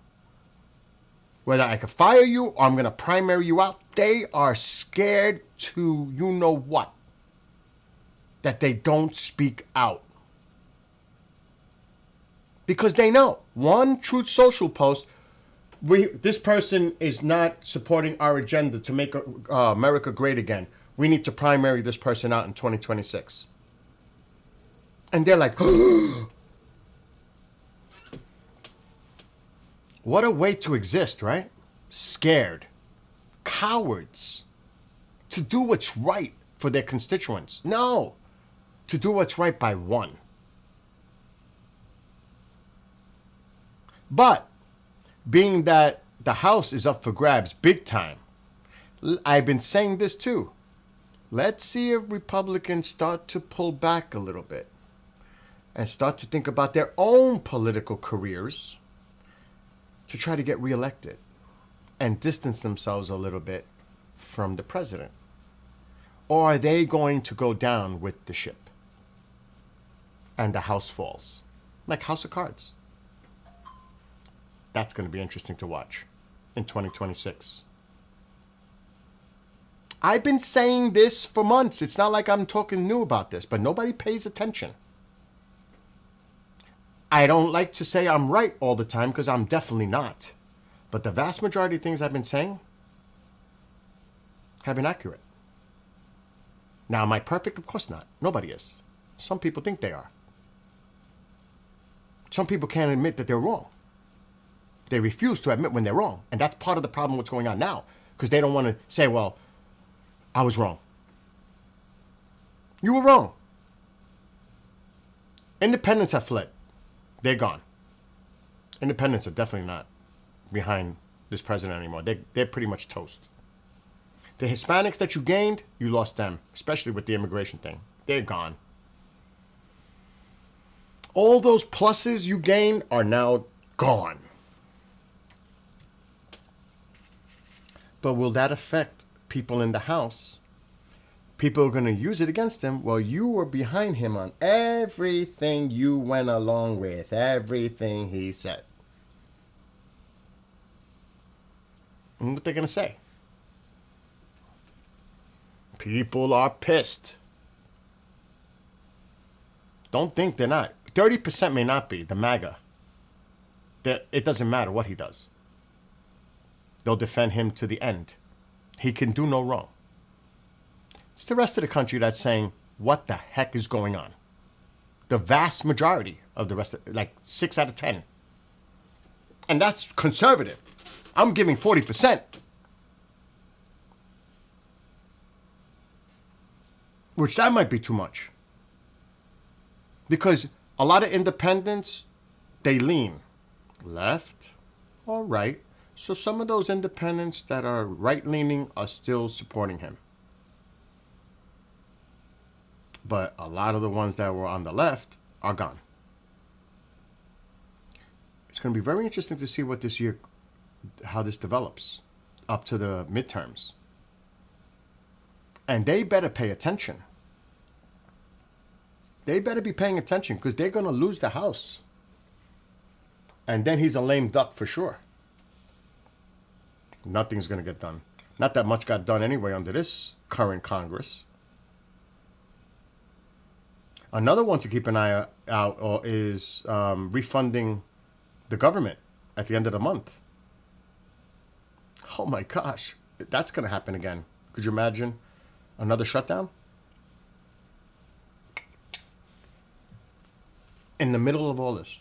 Whether I can fire you or I'm going to primary you out, they are scared to you know what. That they don't speak out. Because they know one Truth Social post, this person is not supporting our agenda to make America great again. We need to primary this person out in 2026. And they're like, what a way to exist, right? Scared. Cowards. To do what's right for their constituents. No. To do what's right by one. But being that the House is up for grabs big time, I've been saying this too. Let's see if Republicans start to pull back a little bit and start to think about their own political careers to try to get reelected and distance themselves a little bit from the president. Or are they going to go down with the ship and the House falls? Like House of Cards. That's going to be interesting to watch in 2026. I've been saying this for months. It's not like I'm talking new about this, but nobody pays attention. I don't like to say I'm right all the time because I'm definitely not. But the vast majority of things I've been saying have been accurate. Now, am I perfect? Of course not. Nobody is. Some people think they are. Some people can't admit that they're wrong. They refuse to admit when they're wrong. And that's part of the problem what's going on now. Because they don't want to say, well, I was wrong. You were wrong. Independents have fled. They're gone. Independents are definitely not behind this president anymore. They're pretty much toast. The Hispanics that you gained, you lost them, especially with the immigration thing. They're gone. All those pluses you gained are now gone. But will that affect people in the House? People are going to use it against him. Well, you were behind him on everything you went along with, everything he said. And what they're going to say? People are pissed. Don't think they're not. 30% may not be, the MAGA. It doesn't matter what he does. They'll defend him to the end. He can do no wrong. It's the rest of the country that's saying, what the heck is going on? The vast majority of the rest, like 6 out of 10. And that's conservative. I'm giving 40%. Which that might be too much. Because a lot of independents, they lean left or right. So some of those independents that are right-leaning are still supporting him. But a lot of the ones that were on the left are gone. It's going to be very interesting to see what this year, how this develops up to the midterms. And they better pay attention. They better be paying attention because they're going to lose the House. And then he's a lame duck for sure. Nothing's going to get done. Not that much got done anyway under this current Congress. Another one to keep an eye out is refunding the government at the end of the month. Oh my gosh, that's going to happen again. Could you imagine another shutdown? In the middle of all this.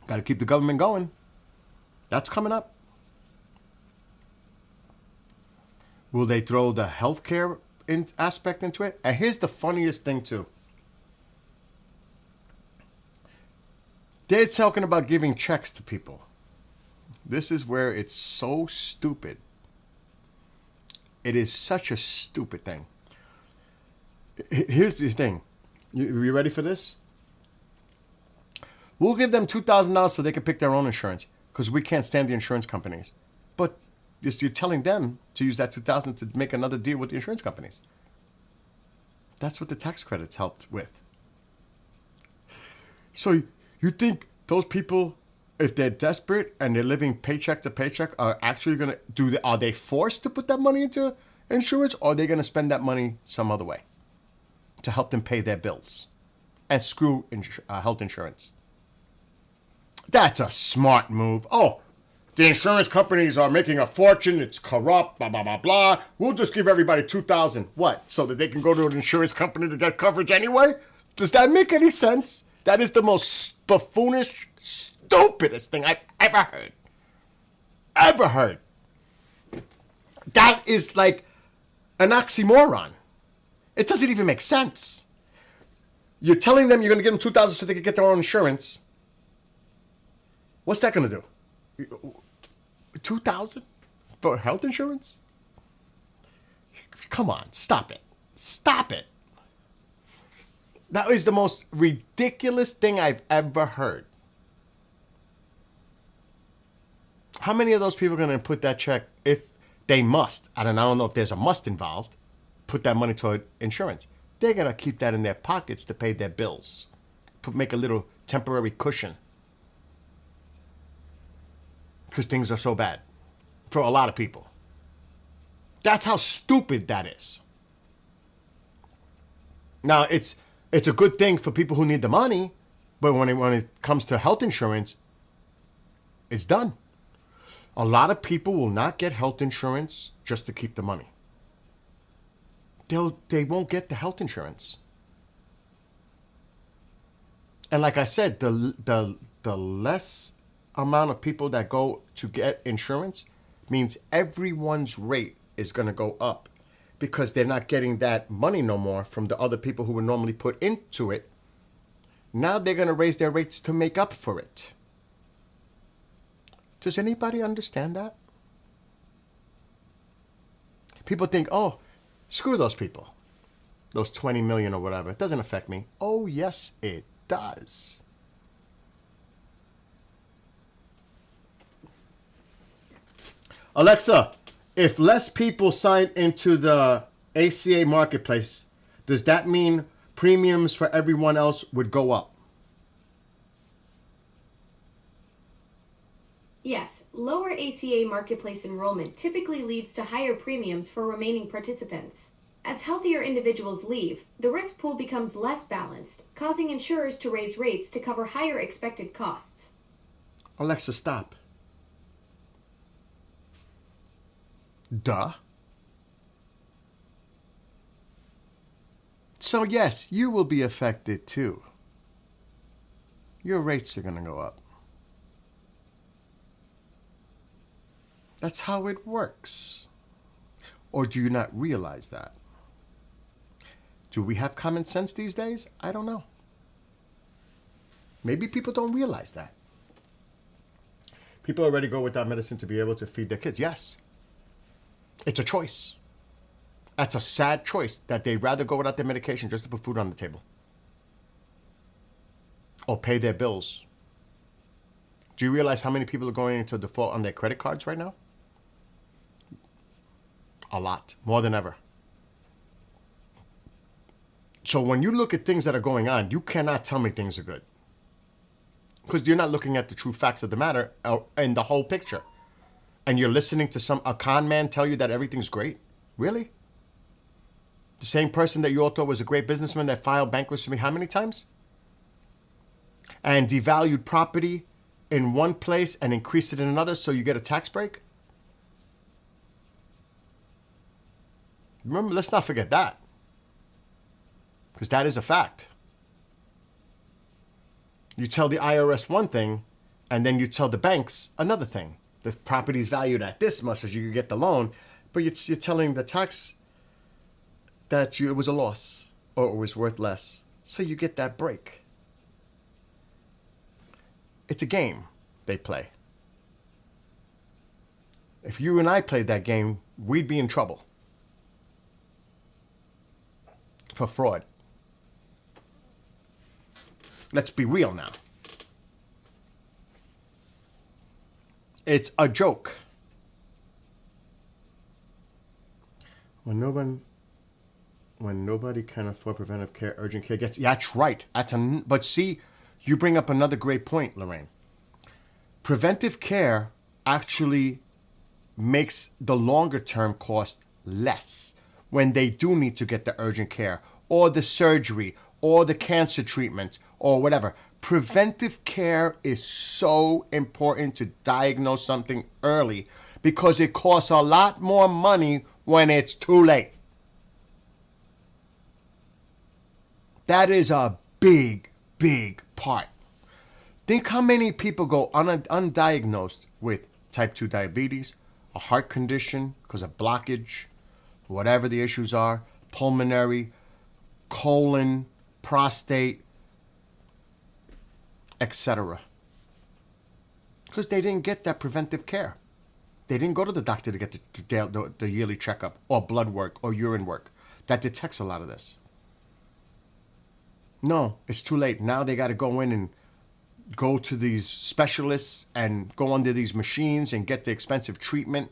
Got to keep the government going. That's coming up. Will they throw the healthcare aspect into it? And here's the funniest thing too. They're talking about giving checks to people. This is where it's so stupid. It is such a stupid thing. Here's the thing. You ready for this? We'll give them $2,000 so they can pick their own insurance because we can't stand the insurance companies. But you're telling them to use that $2,000 to make another deal with the insurance companies. That's what the tax credits helped with. So you think those people, if they're desperate and they're living paycheck to paycheck, are actually going to are they forced to put that money into insurance, or are they going to spend that money some other way to help them pay their bills and screw health insurance? That's a smart move. Oh, the insurance companies are making a fortune. It's corrupt, blah, blah, blah, blah. We'll just give everybody $2,000. What? So that they can go to an insurance company to get coverage anyway? Does that make any sense? That is the most buffoonish, stupidest thing I've ever heard. Ever heard. That is like an oxymoron. It doesn't even make sense. You're telling them you're going to give them $2,000 so they can get their own insurance. What's that going to do? $2,000 for health insurance? Come on, stop it. Stop it. That is the most ridiculous thing I've ever heard. How many of those people are going to put that check if they must? I don't know if there's a must involved. Put that money toward insurance. They're going to keep that in their pockets to pay their bills. make a little temporary cushion. Because things are so bad for a lot of people. That's how stupid that is. Now, it's a good thing for people who need the money, but when it comes to health insurance, it's done. A lot of people will not get health insurance just to keep the money. They won't get the health insurance. And like I said, the less amount of people that go to get insurance means everyone's rate is going to go up because they're not getting that money no more from the other people who would normally put into it. Now they're going to raise their rates to make up for it. Does anybody understand that? People think, oh, screw those people. Those 20 million or whatever. It doesn't affect me. Oh, yes, it does. Alexa, if less people sign into the ACA marketplace, does that mean premiums for everyone else would go up? Yes, lower ACA marketplace enrollment typically leads to higher premiums for remaining participants. As healthier individuals leave, the risk pool becomes less balanced, causing insurers to raise rates to cover higher expected costs. Alexa, stop. Duh. So yes, you will be affected too. Your rates are going to go up. That's how it works. Or do you not realize that? Do we have common sense these days? I don't know. Maybe people don't realize that. People already go without medicine to be able to feed their kids. Yes. It's a choice. That's a sad choice that they'd rather go without their medication just to put food on the table. Or pay their bills. Do you realize how many people are going into default on their credit cards right now? A lot. More than ever. So when you look at things that are going on, you cannot tell me things are good. Because you're not looking at the true facts of the matter and the whole picture. And you're listening to a con man tell you that everything's great? Really? The same person that you all thought was a great businessman that filed bankruptcy how many times? And devalued property in one place and increased it in another so you get a tax break? Remember, let's not forget that. Because that is a fact. You tell the IRS one thing, and then you tell the banks another thing. The property's valued at this much as you could get the loan, but you're telling the tax that it was a loss or it was worth less. So you get that break. It's a game they play. If you and I played that game, we'd be in trouble. For fraud. Let's be real now. It's a joke. When nobody can afford preventive care, urgent care gets... Yeah, that's right. But see, you bring up another great point, Lorraine. Preventive care actually makes the longer term cost less when they do need to get the urgent care or the surgery or the cancer treatment or whatever. Preventive care is so important to diagnose something early because it costs a lot more money when it's too late. That is a big, big part. Think how many people go undiagnosed with type 2 diabetes, a heart condition because of blockage, whatever the issues are, pulmonary, colon, prostate, etc. Because they didn't get that preventive care. They didn't go to the doctor to get the yearly checkup or blood work or urine work that detects a lot of this. No, it's too late. Now they got to go in and go to these specialists and go under these machines and get the expensive treatment.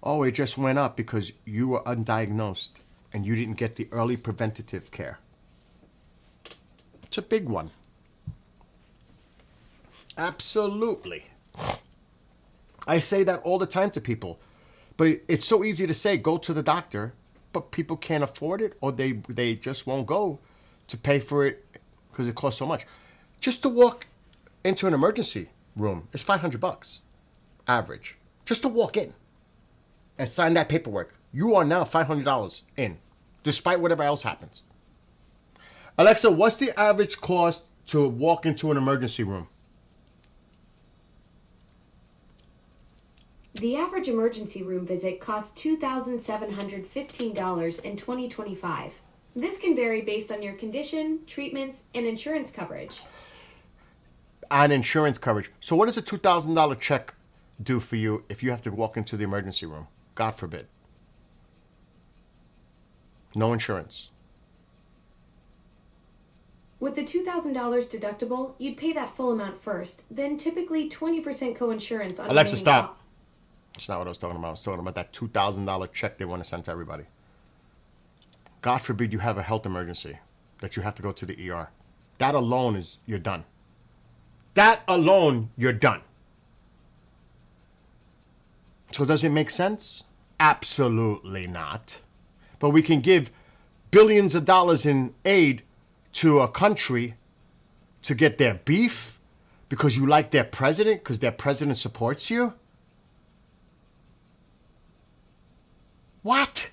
Oh, it just went up because you were undiagnosed and you didn't get the early preventative care. It's a big one. Absolutely. I say that all the time to people. But it's so easy to say, go to the doctor, but people can't afford it, or they just won't go to pay for it because it costs so much. Just to walk into an emergency room is $500 average. Just to walk in and sign that paperwork. You are now $500 in, despite whatever else happens. Alexa, what's the average cost to walk into an emergency room? The average emergency room visit costs $2,715 in 2025. This can vary based on your condition, treatments, and insurance coverage. On insurance coverage. So what does a $2,000 check do for you if you have to walk into the emergency room? God forbid. No insurance. With the $2,000 deductible, you'd pay that full amount first, then typically 20% coinsurance on Alexa, remaining stop. That's not what I was talking about. I was talking about that $2,000 check they want to send to everybody. God forbid you have a health emergency that you have to go to the ER. That alone is, you're done. That alone, you're done. So does it make sense? Absolutely not. But we can give billions of dollars in aid to a country to get their beef because you like their president, because their president supports you? What?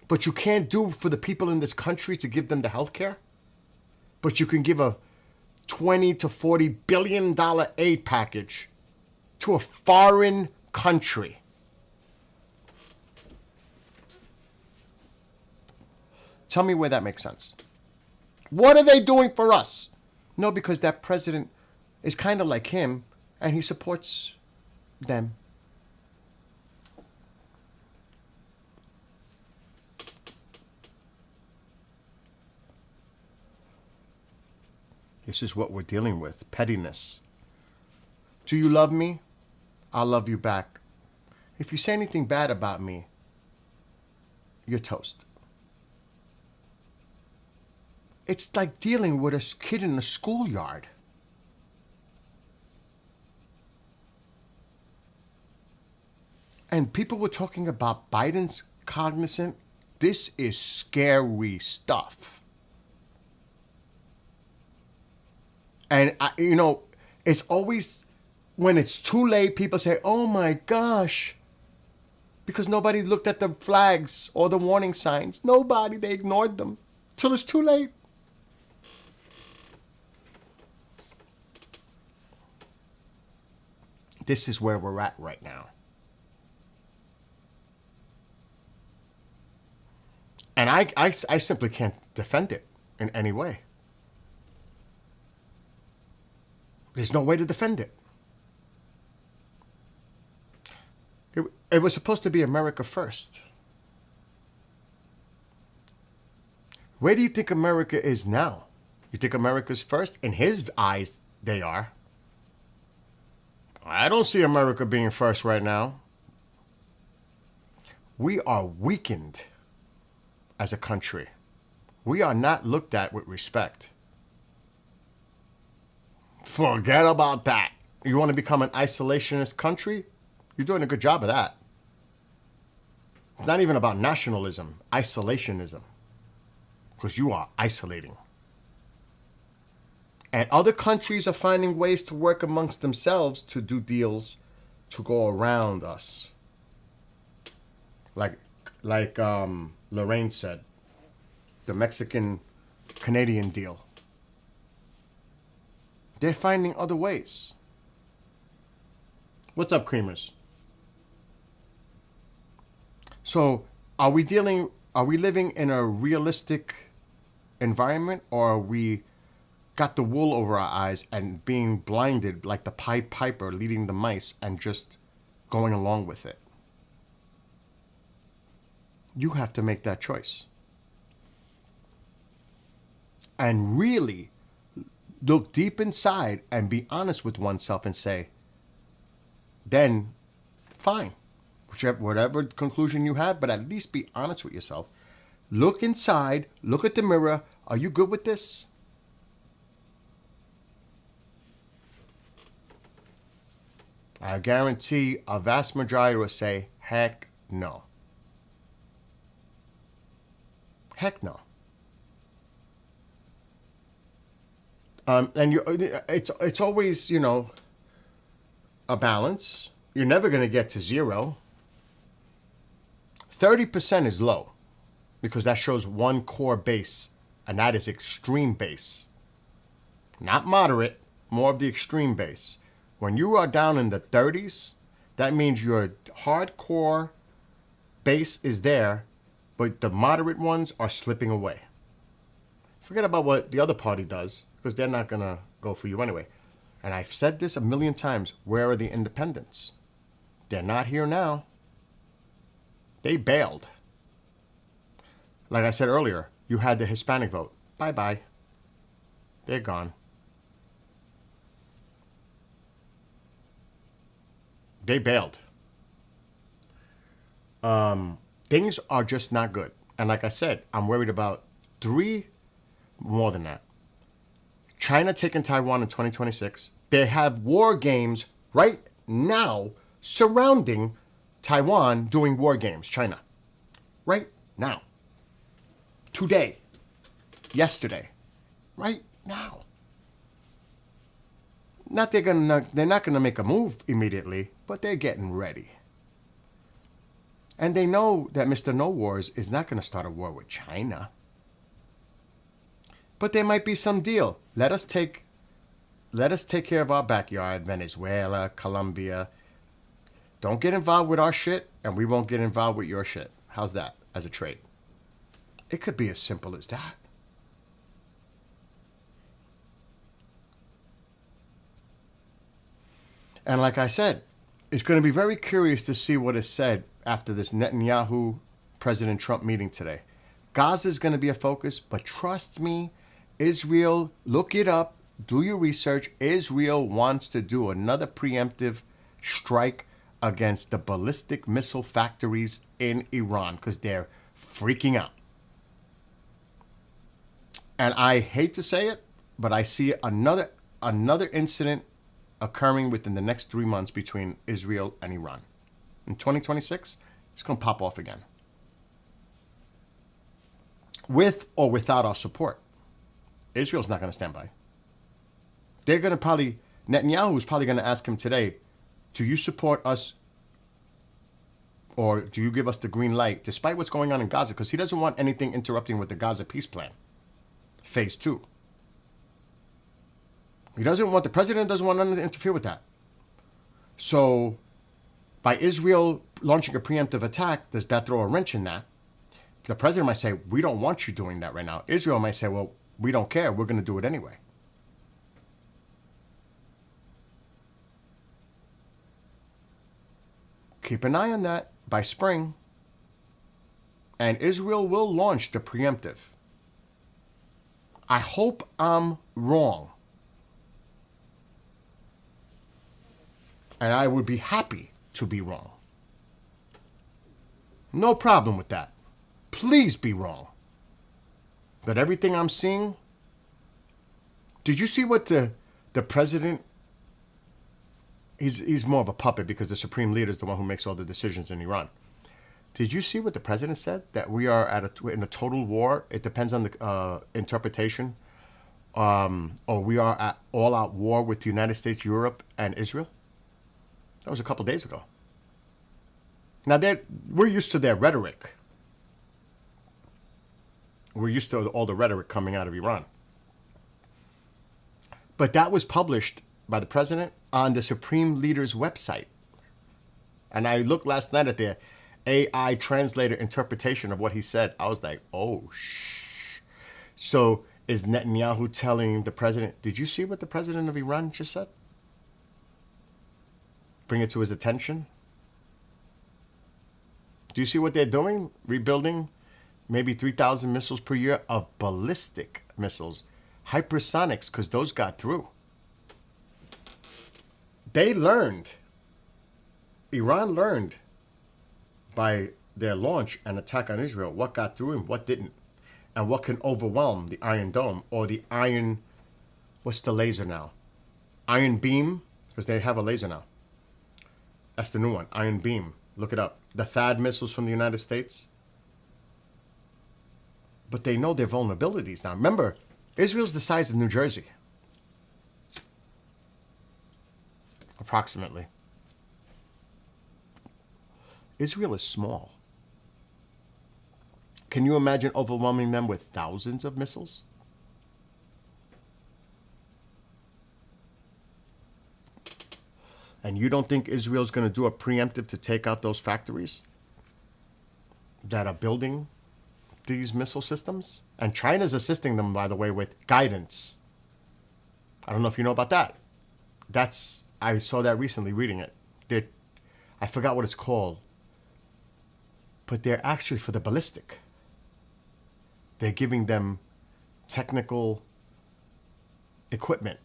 But you can't do for the people in this country to give them the health care? But you can give a $20 to $40 billion aid package to a foreign country. Tell me where that makes sense. What are they doing for us? No, because that president is kind of like him and he supports them. This is what we're dealing with. Pettiness. Do you love me? I'll love you back. If you say anything bad about me, you're toast. It's like dealing with a kid in a schoolyard. And people were talking about Biden's cognizant. This is scary stuff. And, it's always when it's too late, people say, oh my gosh. Because nobody looked at the flags or the warning signs. Nobody. They ignored them till it's too late. This is where we're at right now. And I simply can't defend it in any way. There's no way to defend it. It was supposed to be America first. Where do you think America is now? You think America's first? In his eyes, they are. I don't see America being first right now. We are weakened as a country. We are not looked at with respect. Forget about that. You want to become an isolationist country? You're doing a good job of that. It's not even about nationalism, isolationism. Because you are isolating. And other countries are finding ways to work amongst themselves to do deals to go around us. Like Lorraine said, the Mexican-Canadian deal. They're finding other ways. What's up, creamers? So, are we living in a realistic environment, or are we got the wool over our eyes and being blinded like the Pied Piper leading the mice and just going along with it? You have to make that choice. And really look deep inside and be honest with oneself and say, then fine, whatever conclusion you have, but at least be honest with yourself. Look inside. Look at the mirror. Are you good with this? I guarantee a vast majority will say, heck no. Heck no. And it's always, a balance. You're never going to get to zero. 30% is low because that shows one core base, and that is extreme base. Not moderate, more of the extreme base. When you are down in the 30s, that means your hardcore base is there, but the moderate ones are slipping away. Forget about what the other party does, because they're not going to go for you anyway. And I've said this a million times. Where are the independents? They're not here now. They bailed. Like I said earlier, you had the Hispanic vote. Bye-bye. They're gone. They bailed. Things are just not good. And like I said, I'm worried about more than that. China taking Taiwan in 2026. They have war games right now surrounding Taiwan doing war games, China. Right now. Today. Yesterday. Right now. They're not gonna make a move immediately, but they're getting ready. And they know that Mr. No Wars is not gonna start a war with China. But there might be some deal. Let us take care of our backyard, Venezuela, Colombia. Don't get involved with our shit, and we won't get involved with your shit. How's that as a trade? It could be as simple as that. And like I said, it's going to be very curious to see what is said after this Netanyahu President Trump meeting today. Gaza is going to be a focus, but trust me, Israel, look it up, do your research. Israel wants to do another preemptive strike against the ballistic missile factories in Iran because they're freaking out. And I hate to say it, but I see another incident occurring within the next 3 months between Israel and Iran. In 2026, it's going to pop off again. With or without our support. Israel's not going to stand by. They're going to Netanyahu's probably going to ask him today, do you support us or do you give us the green light despite what's going on in Gaza? Because he doesn't want anything interrupting with the Gaza peace plan. Phase 2. The president doesn't want nothing to interfere with that. So by Israel launching a preemptive attack, does that throw a wrench in that? The president might say, we don't want you doing that right now. Israel might say, well, we don't care. We're going to do it anyway. Keep an eye on that by spring. And Israel will launch the preemptive. I hope I'm wrong. And I would be happy to be wrong. No problem with that. Please be wrong. But everything I'm seeing, did you see what the president, he's more of a puppet because the supreme leader is the one who makes all the decisions in Iran. Did you see what the president said? That we are in a total war. It depends on the interpretation. Or we are at all-out war with the United States, Europe, and Israel. That was a couple days ago. Now, we're used to their rhetoric. We're used to all the rhetoric coming out of Iran. But that was published by the president on the Supreme Leader's website. And I looked last night at the AI translator interpretation of what he said. I was like, oh, So is Netanyahu telling the president, did you see what the president of Iran just said? Bring it to his attention. Do you see what they're doing? Rebuilding maybe 3,000 missiles per year of ballistic missiles. Hypersonics, because those got through. They learned. Iran learned by their launch and attack on Israel, what got through and what didn't, and what can overwhelm the Iron Dome or the Iron, what's the laser now? Iron Beam, because they have a laser now. That's the new one, Iron Beam. Look it up. The THAAD missiles from the United States. But they know their vulnerabilities now. Remember, Israel's the size of New Jersey. Approximately. Israel is small. Can you imagine overwhelming them with thousands of missiles? And you don't think Israel's going to do a preemptive to take out those factories that are building these missile systems? And China's assisting them, by the way, with guidance. I don't know if you know about that. I saw that recently reading it. I forgot what it's called. But they're actually for the ballistic. They're giving them technical equipment,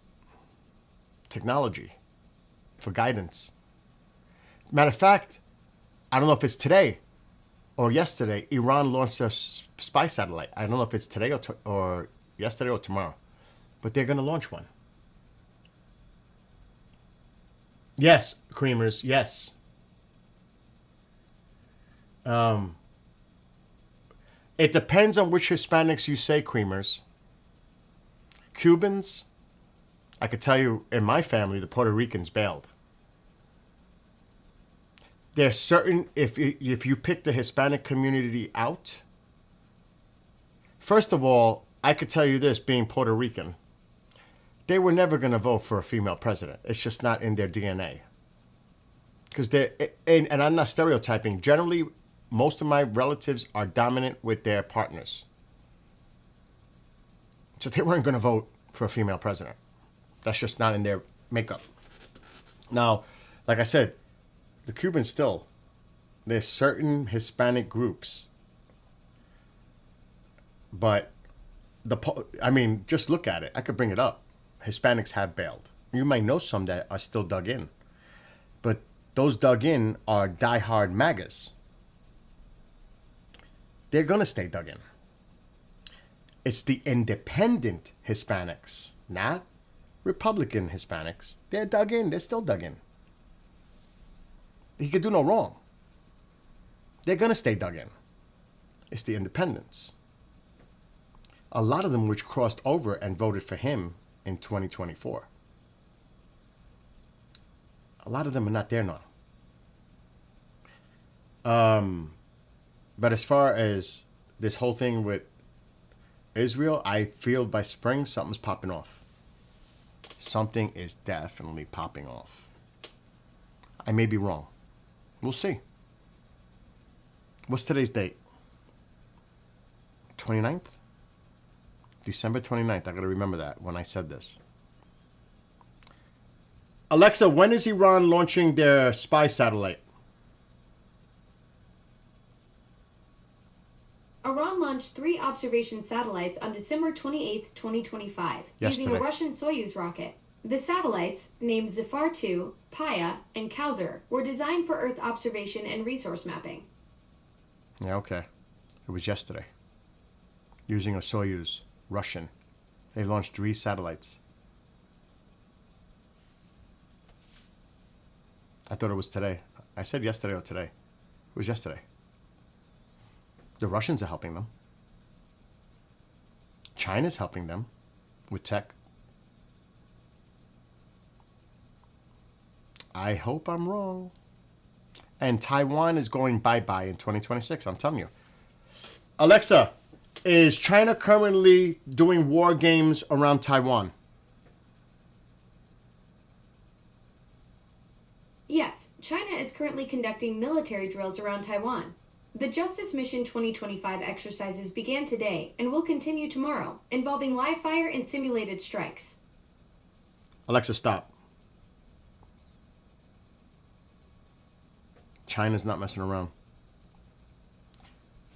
technology for guidance. Matter of fact, I don't know if it's today or yesterday, Iran launched a spy satellite. I don't know if it's today or yesterday or tomorrow, but they're going to launch one. Yes, creamers, yes. It depends on which Hispanics you say, creamers. Cubans, I could tell you in my family, the Puerto Ricans bailed. There's certain, if you pick the Hispanic community out, first of all, I could tell you this, being Puerto Rican, they were never going to vote for a female president. It's just not in their DNA. Because and I'm not stereotyping. Generally, most of my relatives are dominant with their partners. So they weren't going to vote for a female president. That's just not in their makeup. Now, like I said, the Cubans still, there's certain Hispanic groups. But, just look at it. I could bring it up. Hispanics have bailed. You might know some that are still dug in. But those dug in are diehard MAGAs. They're going to stay dug in. It's the independent Hispanics, not Republican Hispanics. They're dug in. They're still dug in. He could do no wrong. They're going to stay dug in. It's the independents. A lot of them which crossed over and voted for him in 2024. A lot of them are not there now. But as far as this whole thing with Israel, I feel by spring something's popping off. Something is definitely popping off. I may be wrong. We'll see. What's today's date? 29th? December 29th. I got to remember that when I said this. Alexa, when is Iran launching their spy satellite? Iran launched 3 observation satellites on December 28, 2025, using a Russian Soyuz rocket. The satellites, named Zafar-2, Paya, and Kauser, were designed for Earth observation and resource mapping. Yeah, okay. It was yesterday. Using a Soyuz, Russian. They launched 3 satellites. I thought it was today. I said yesterday or today. It was yesterday. The Russians are helping them. China's helping them with tech. I hope I'm wrong. And Taiwan is going bye-bye in 2026, I'm telling you. Alexa, is China currently doing war games around Taiwan? Yes, China is currently conducting military drills around Taiwan. The Justice Mission 2025 exercises began today and will continue tomorrow, involving live fire and simulated strikes. Alexa, stop. China's not messing around.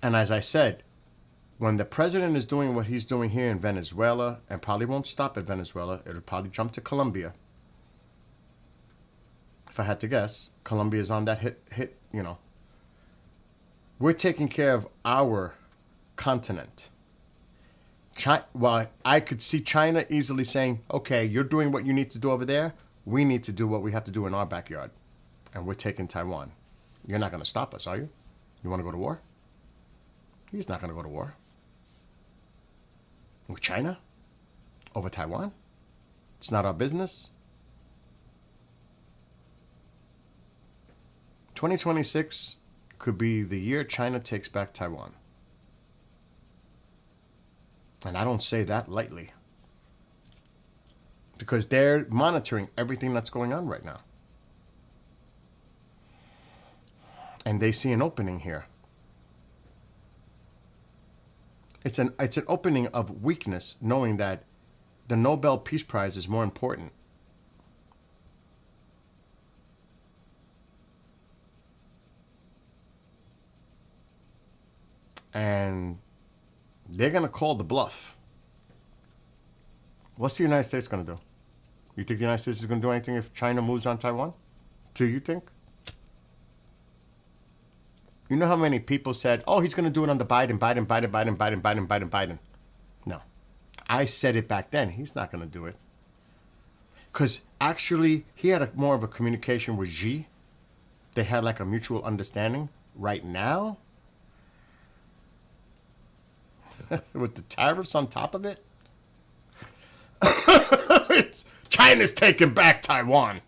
And as I said, when the president is doing what he's doing here in Venezuela, and probably won't stop at Venezuela, it'll probably jump to Colombia. If I had to guess, Colombia's on that hit, We're taking care of our continent. Well, I could see China easily saying, okay, you're doing what you need to do over there. We need to do what we have to do in our backyard. And we're taking Taiwan. You're not going to stop us, are you? You want to go to war? He's not going to go to war. With China? Over Taiwan? It's not our business. 2026 could be the year China takes back Taiwan. And I don't say that lightly. Because they're monitoring everything that's going on right now. And they see an opening here. It's an opening of weakness, knowing that the Nobel Peace Prize is more important. And they're going to call the bluff. What's the United States going to do? You think the United States is going to do anything if China moves on Taiwan? Do you think? You know how many people said, oh, he's going to do it on the Biden. No. I said it back then. He's not going to do it. Because actually, he had more of a communication with Xi. They had like a mutual understanding. Right now, with the tariffs on top of it, China's taking back Taiwan.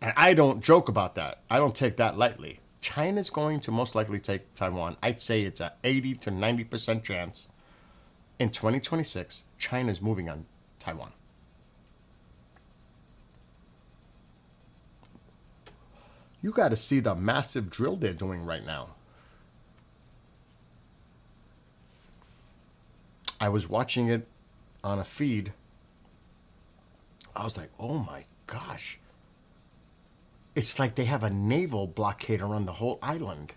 And I don't joke about that. I don't take that lightly. China's going to most likely take Taiwan. I'd say it's an 80 to 90% chance. In 2026, China's moving on Taiwan. You got to see the massive drill they're doing right now. I was watching it on a feed. I was like, oh my gosh. It's like they have a naval blockade around the whole island.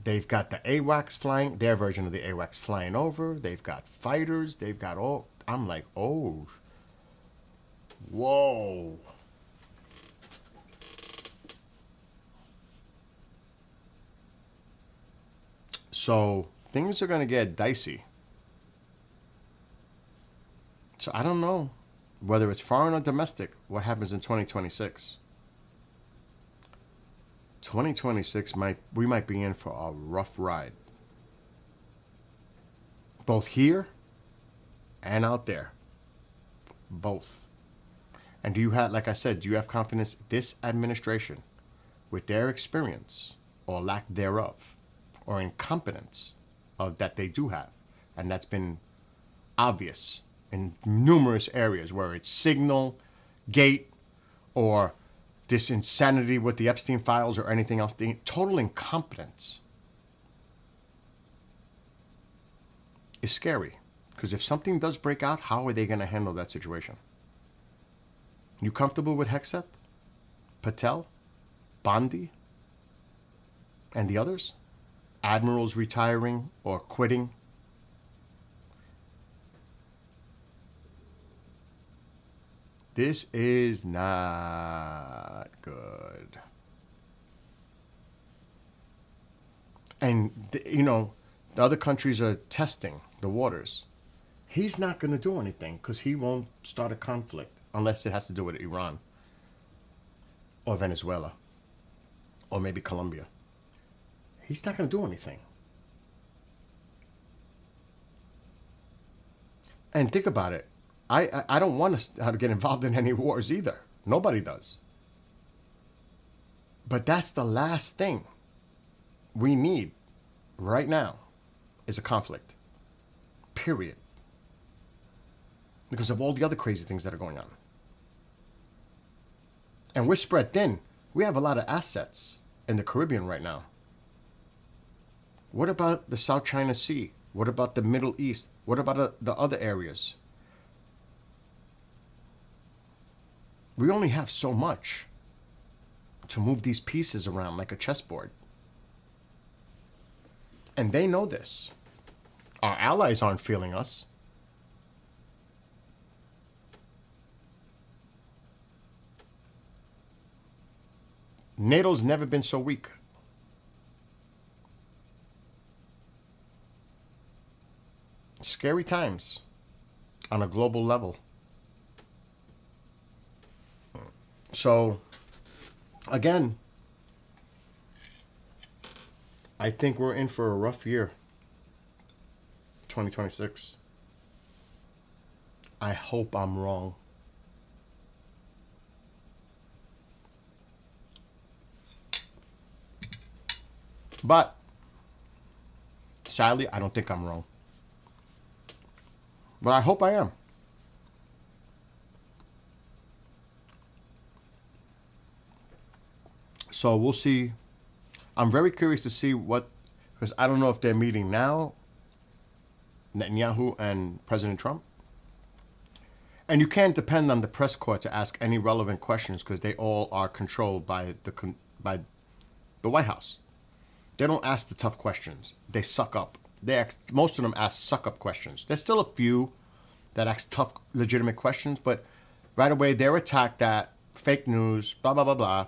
They've got the AWACS flying, their version of the AWACS flying over. They've got fighters. They've got all. I'm like, oh. Whoa. So things are going to get dicey. So I don't know whether it's foreign or domestic, what happens in 2026. 2026 we might be in for a rough ride. Both here and out there. Both. And do you have, like I said, do you have confidence this administration, with their experience or lack thereof, or incompetence of that they do have, and that's been obvious in numerous areas, where it's Signal, Gate, or this insanity with the Epstein files or anything else, the total incompetence is scary. Because if something does break out, how are they going to handle that situation? You comfortable with Hegseth, Patel, Bondi, and the others? Admirals retiring or quitting? This is not good. And, the other countries are testing the waters. He's not going to do anything because he won't start a conflict unless it has to do with Iran or Venezuela or maybe Colombia. He's not going to do anything. And think about it. I don't want to get involved in any wars either. Nobody does. But that's the last thing we need right now is a conflict. Period. Because of all the other crazy things that are going on. And we're spread thin. We have a lot of assets in the Caribbean right now. What about the South China Sea? What about the Middle East? What about the other areas? We only have so much to move these pieces around like a chessboard. And they know this. Our allies aren't feeling us. NATO's never been so weak. Scary times on a global level. So, again, I think we're in for a rough year, 2026. I hope I'm wrong. But, sadly, I don't think I'm wrong. But I hope I am. So we'll see. I'm very curious to see what, because I don't know if they're meeting now, Netanyahu and President Trump. And you can't depend on the press corps to ask any relevant questions because they all are controlled by the White House. They don't ask the tough questions. They suck up. Most of them ask suck up questions. There's still a few that ask tough, legitimate questions, but right away they're attacked at fake news, blah, blah, blah,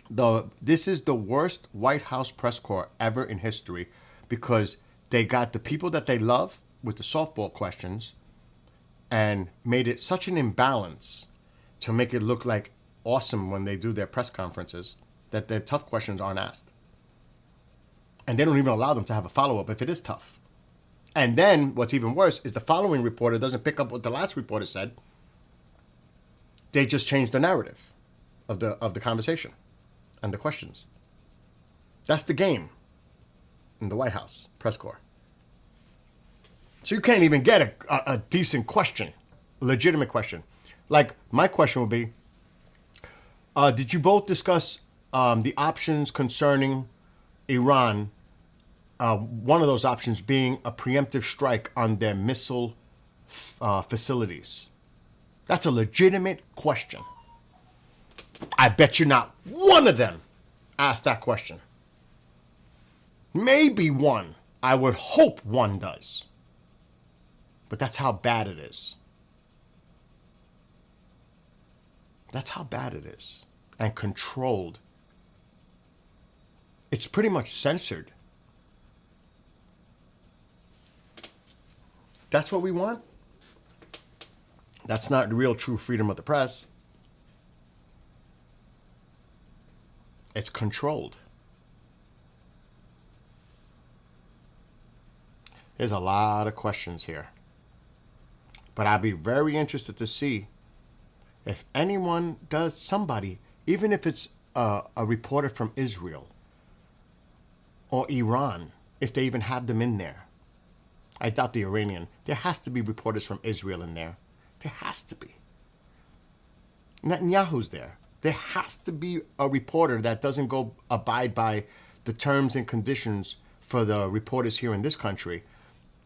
blah. This is the worst White House press corps ever in history because they got the people that they love with the softball questions and made it such an imbalance to make it look like awesome when they do their press conferences that their tough questions aren't asked. And they don't even allow them to have a follow-up if it is tough. And then what's even worse is the following reporter doesn't pick up what the last reporter said. They just change the narrative of the conversation and the questions. That's the game in the White House press corps. So you can't even get a decent question, a legitimate question. Like my question would be, did you both discuss the options concerning Iran, one of those options being a preemptive strike on their missile facilities? That's a legitimate question. I bet you not one of them asked that question. Maybe one. I would hope one does. But that's how bad it is. That's how bad it is. And controlled. It's pretty much censored. That's what we want? That's not real true freedom of the press. It's controlled. There's a lot of questions here. But I'd be very interested to see if anyone does, somebody, even if it's a reporter from Israel or Iran, if they even have them in there. I doubt the Iranian. There has to be reporters from Israel in there. There has to be. Netanyahu's there. There has to be a reporter that doesn't go abide by the terms and conditions for the reporters here in this country.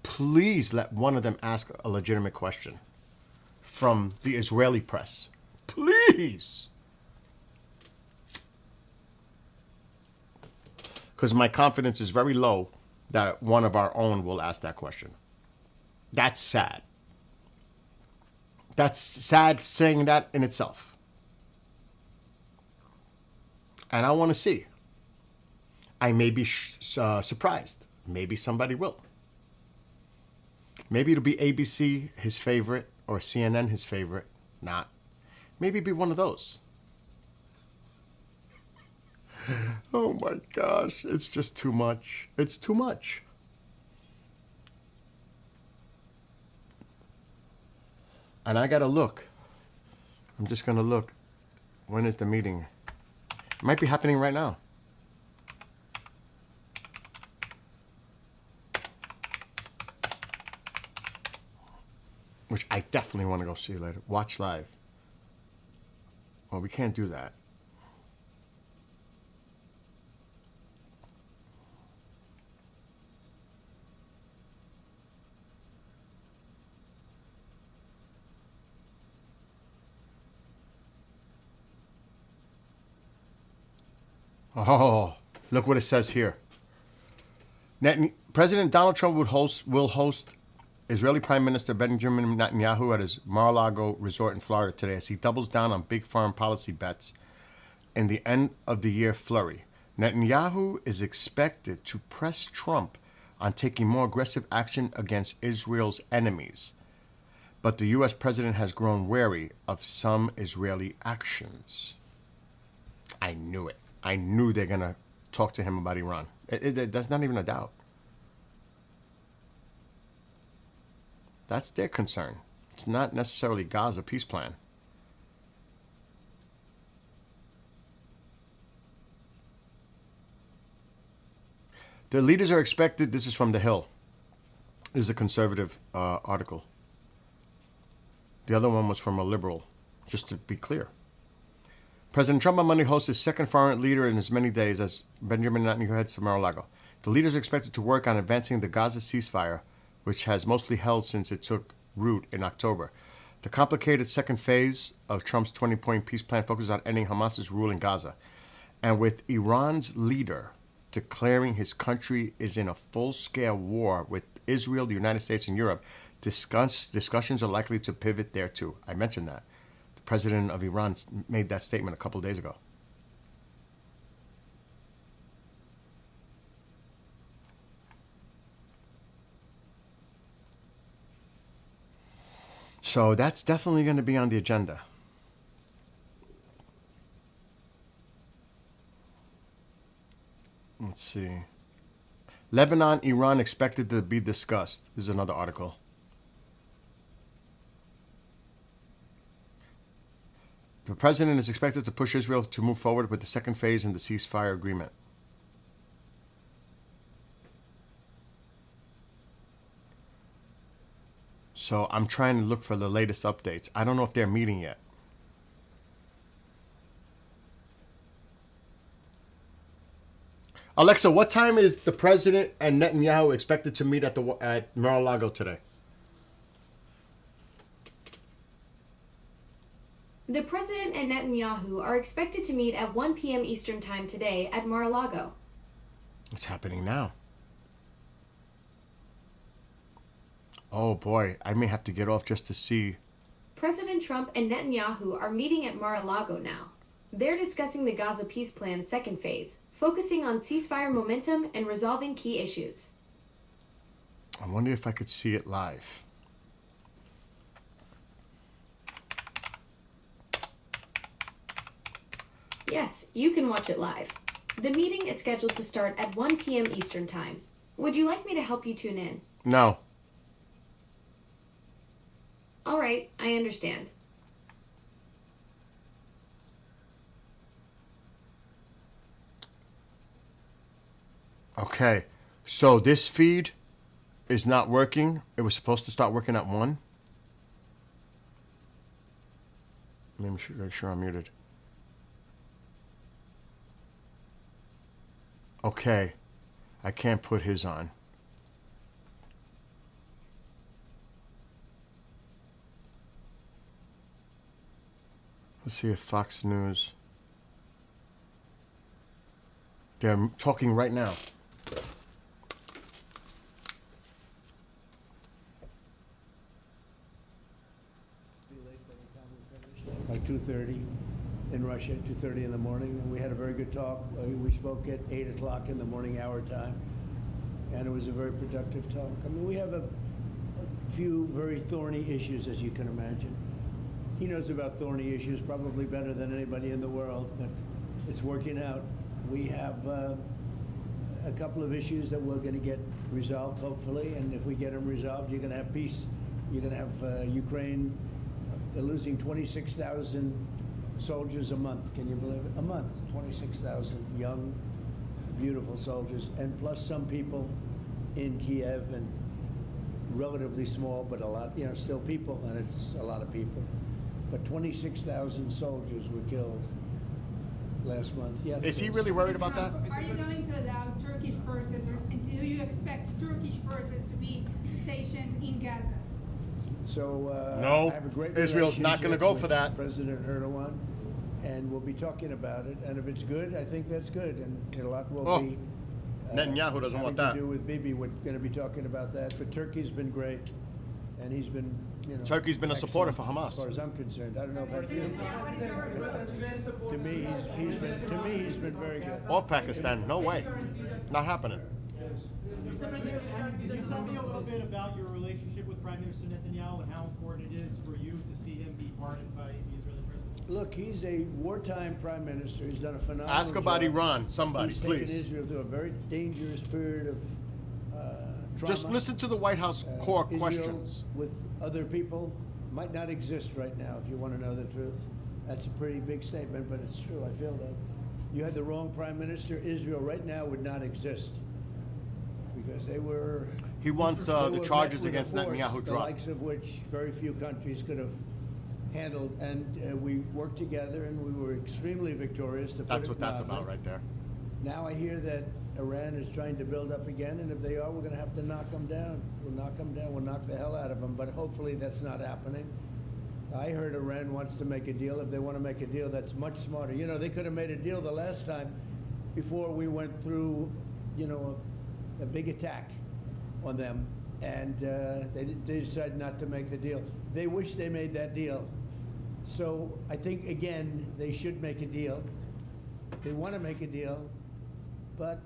Please let one of them ask a legitimate question from the Israeli press. Please. Because my confidence is very low that one of our own will ask that question. That's sad. That's sad saying that in itself. And I want to see. I may be surprised. Maybe somebody will. Maybe it'll be ABC, his favorite, or CNN, his favorite. Not. Maybe it'll be one of those. Oh my gosh, it's just too much. It's too much. And I gotta look. I'm just gonna look. When is the meeting? It might be happening right now. Which I definitely want to go see later. Watch live. Well, we can't do that. Oh, look what it says here. President Donald Trump will host Israeli Prime Minister Benjamin Netanyahu at his Mar-a-Lago resort in Florida today as he doubles down on big foreign policy bets in the end of the year flurry. Netanyahu is expected to press Trump on taking more aggressive action against Israel's enemies. But the U.S. president has grown wary of some Israeli actions. I knew it. I knew they're going to talk to him about Iran. That's not even a doubt. That's their concern. It's not necessarily Gaza peace plan. The leaders are expected, this is from The Hill. This is a conservative article. The other one was from a liberal, just to be clear. President Trump on Monday hosts his second foreign leader in as many days as Benjamin Netanyahu heads to Mar-a-Lago. The leaders are expected to work on advancing the Gaza ceasefire, which has mostly held since it took root in October. The complicated second phase of Trump's 20-point peace plan focuses on ending Hamas's rule in Gaza. And with Iran's leader declaring his country is in a full-scale war with Israel, the United States, and Europe, discussions are likely to pivot there too. I mentioned that. The president of Iran made that statement a couple of days ago. So that's definitely going to be on the agenda. Let's see. Lebanon, Iran expected to be discussed. This is another article. The president is expected to push Israel to move forward with the second phase in the ceasefire agreement. So I'm trying to look for the latest updates. I don't know if they're meeting yet. Alexa, what time is the president and Netanyahu expected to meet at Mar-a-Lago today? The president and Netanyahu are expected to meet at 1 p.m. Eastern Time today at Mar-a-Lago. It's happening now. Oh boy, I may have to get off just to see. President Trump and Netanyahu are meeting at Mar-a-Lago now. They're discussing the Gaza peace plan's second phase, focusing on ceasefire momentum and resolving key issues. I wonder if I could see it live. Yes, you can watch it live. The meeting is scheduled to start at 1 p.m. Eastern Time. Would you like me to help you tune in? No. All right, I understand. Okay, so this feed is not working. It was supposed to start working at 1. Let me make sure I'm muted. Okay, I can't put his on. Let's see if Fox News. They're talking right now. Like 2:30 in Russia, 2:30 in the morning, and we had a very good talk. We spoke at 8 o'clock in the morning hour time, and it was a very productive talk. I mean, we have a few very thorny issues, as you can imagine. He knows about thorny issues probably better than anybody in the world, but it's working out. We have a couple of issues that we're going to get resolved, hopefully, and if we get them resolved, you're going to have peace. You're going to have Ukraine. They're losing 26,000 soldiers a month. Can you believe it? A month, 26,000 young, beautiful soldiers, and plus some people in Kiev, and relatively small, but a lot, still people, and it's a lot of people. But 26,000 soldiers were killed last month. Yeah. Is he really worried about that? Are you going to allow Turkish forces, or do you expect Turkish forces to be stationed in Gaza? So No, I have a great Israel's not gonna relationship go with for that. President Erdogan, and we'll be talking about it. And if it's good, I think that's good. And a lot will be. Netanyahu doesn't want that. having to do with Bibi. We're going to be talking about that. But Turkey's been great, and he's been, you know. Turkey's been a supporter for excellent Hamas. As far as I'm concerned, I don't know about you. To me, he's been very good. Or Pakistan. No way. Not happening. Mr. President, can you tell me a little bit about your relationship with Prime Minister Netanyahu and how important it is for you to see him be pardoned by the Israeli president? Look, he's a wartime prime minister. He's done a phenomenal Ask about job. Iran, somebody, He's please. taken Israel through a very dangerous period of trauma. Just listen to the White House core Israel questions. with other people might not exist right now, if you want to know the truth. That's a pretty big statement, but it's true. I feel that. You had the wrong prime minister. Israel right now would not exist because they were. He wants they the were charges met with a against force, Netanyahu the dropped. likes of which very few countries could have handled, and we worked together, and we were extremely victorious. To put That's it what that's mildly. about right there. Now I hear that Iran is trying to build up again, and if they are, we're going to have to knock them down. We'll knock them down. We'll knock the hell out of them. But hopefully that's not happening. I heard Iran wants to make a deal. If they want to make a deal, that's much smarter. You know, they could have made a deal the last time before we went through, you know, a big attack on them, and they decided not to make the deal. They wish they made that deal. So I think, again, they should make a deal. They want to make a deal, but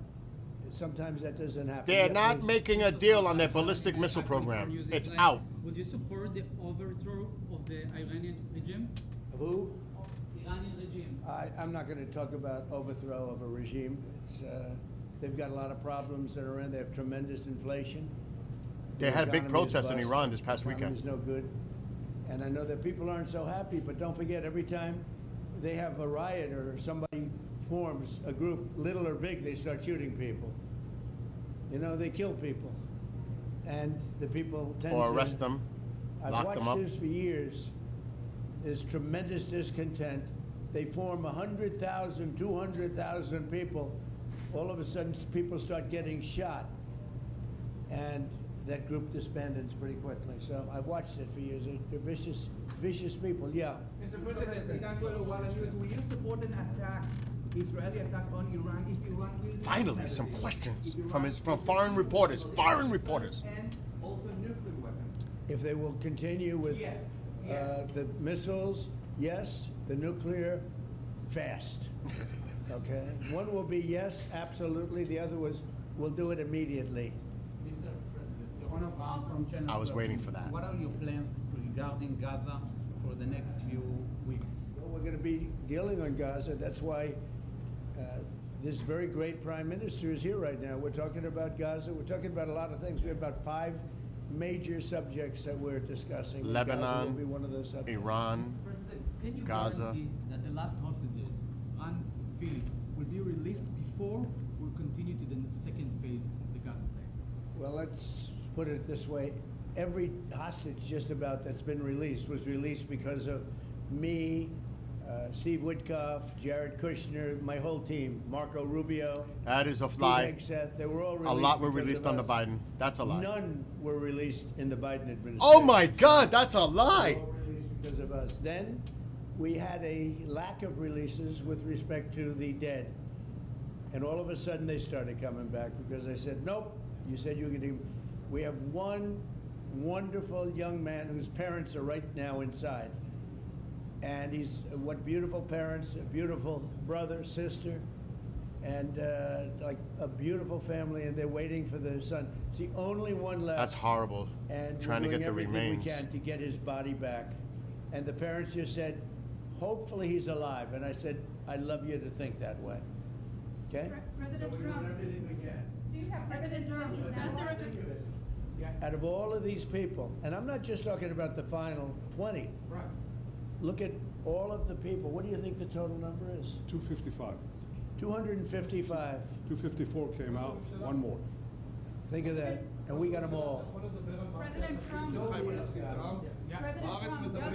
sometimes that doesn't happen. They're Yeah, not please. making a deal on their ballistic missile program. It's out. Would you support the overthrow of the Iranian regime? Who? Iranian regime. I'm not going to talk about overthrow of a regime. It's, they've got a lot of problems in Iran. They have tremendous inflation. They had a big economy is protest in bust. Iran this past The economy weekend. is no good. And I know that people aren't so happy, but don't forget, every time they have a riot or somebody forms a group, little or big, they start shooting people. You know, they kill people. And the people tend Or to... arrest them, I've lock watched them up. this for years. There's tremendous discontent. They form 100,000, 200,000 people. All of a sudden, people start getting shot. And that group disbands pretty quickly. So I've watched it for years. They're vicious, vicious people. Yeah. Mr. President, Emmanuel Owala News, will you support an attack, Israeli attack on Iran if Iran will? Finally, some questions from foreign reporters. Foreign reporters. And also nuclear weapons. If they will continue with Yeah. the missiles, yes. The nuclear, fast. Okay. One will be yes, absolutely. The other was, we'll do it immediately. Mr. President, Yohanna Brown from Channel I was 12 waiting News. for that. What are your plans regarding Gaza for the next few weeks? Well, we're going to be dealing on Gaza. That's why this very great prime minister is here right now. We're talking about Gaza. We're talking about a lot of things. We have about 5 major subjects that we're discussing. Gaza will Lebanon, be one of those subjects. Iran, President, can you Gaza. guarantee that the last hostages, Ran Philip, will be released before we'll continue to the second phase of the Gaza plan? Well, let's put it this way. Every hostage just about that's been released was released because of me, Steve Witkoff, Jared Kushner, my whole team, Marco Rubio, That is a Steve lie. Hegseth. They were all A released. lot were because released of under us. Biden. That's a lie. None were released in the Biden administration. Oh my God, that's a lie. All released because of us. Then we had a lack of releases with respect to the dead. And all of a sudden they started coming back because I said, nope, you said you were going to. We have one wonderful young man whose parents are right now inside. And he's, what beautiful parents, a beautiful brother, sister, and like a beautiful family, and they're waiting for the son. It's the only one left. That's horrible. And Trying we're to doing get the everything remains. we can to get his body back. And the parents just said, hopefully he's alive. And I said, I love you to think that way. Okay? President We're doing Trump, everything we can. do you have President Trump, does the Out of all of these people, and I'm not just talking about the final 20. Right. Look at all of the people. What do you think the total number is? 255. 255. 254 came out, one more. Think of that. And we got them all. President Trump, does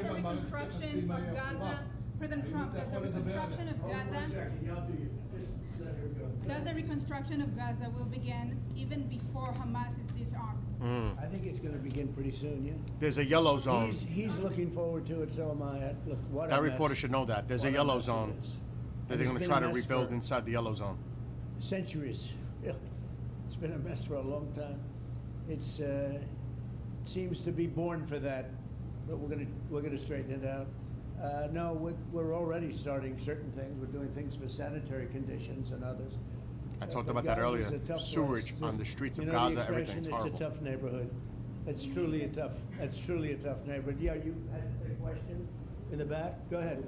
the reconstruction of Gaza, President Trump, does the reconstruction of Gaza, does the reconstruction of Gaza will begin even before Hamas is disarmed? I think it's going to begin pretty soon, yeah? There's a yellow zone. He's looking forward to it, so am I. Look, what a That mess. reporter should know that. There's a What yellow mess it zone is. that And they're it's going to been try a to mess rebuild for inside the yellow zone. centuries. Really. It's been a mess for a long time. It's seems to be born for that, but we're gonna straighten it out. No, we're already starting certain things. We're doing things for sanitary conditions and others. I talked But about that Gaza's earlier. a tough Sewage place. on the streets You of know the Gaza, expression, everything's horrible. It's a tough neighborhood. It's truly a tough neighborhood. Yeah, you had a question in the back? Go ahead.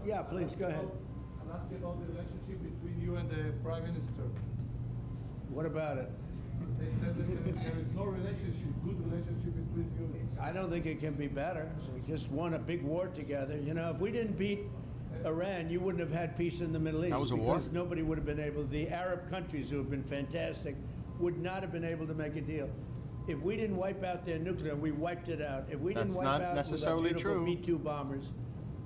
Yeah, please, go ahead. I'm asking about the relationship between you and the Prime Minister. What about it? They said that there is no relationship, good relationship between you. I don't think it can be better. We just won a big war together. You know, if we didn't beat Iran, you wouldn't have had peace in the Middle East. That was a war? Because nobody would have been able, the Arab countries who have been fantastic, would not have been able to make a deal. If we didn't wipe out their nuclear, we wiped it out. If we That's didn't not wipe out necessarily with our true. beautiful B-2 bombers,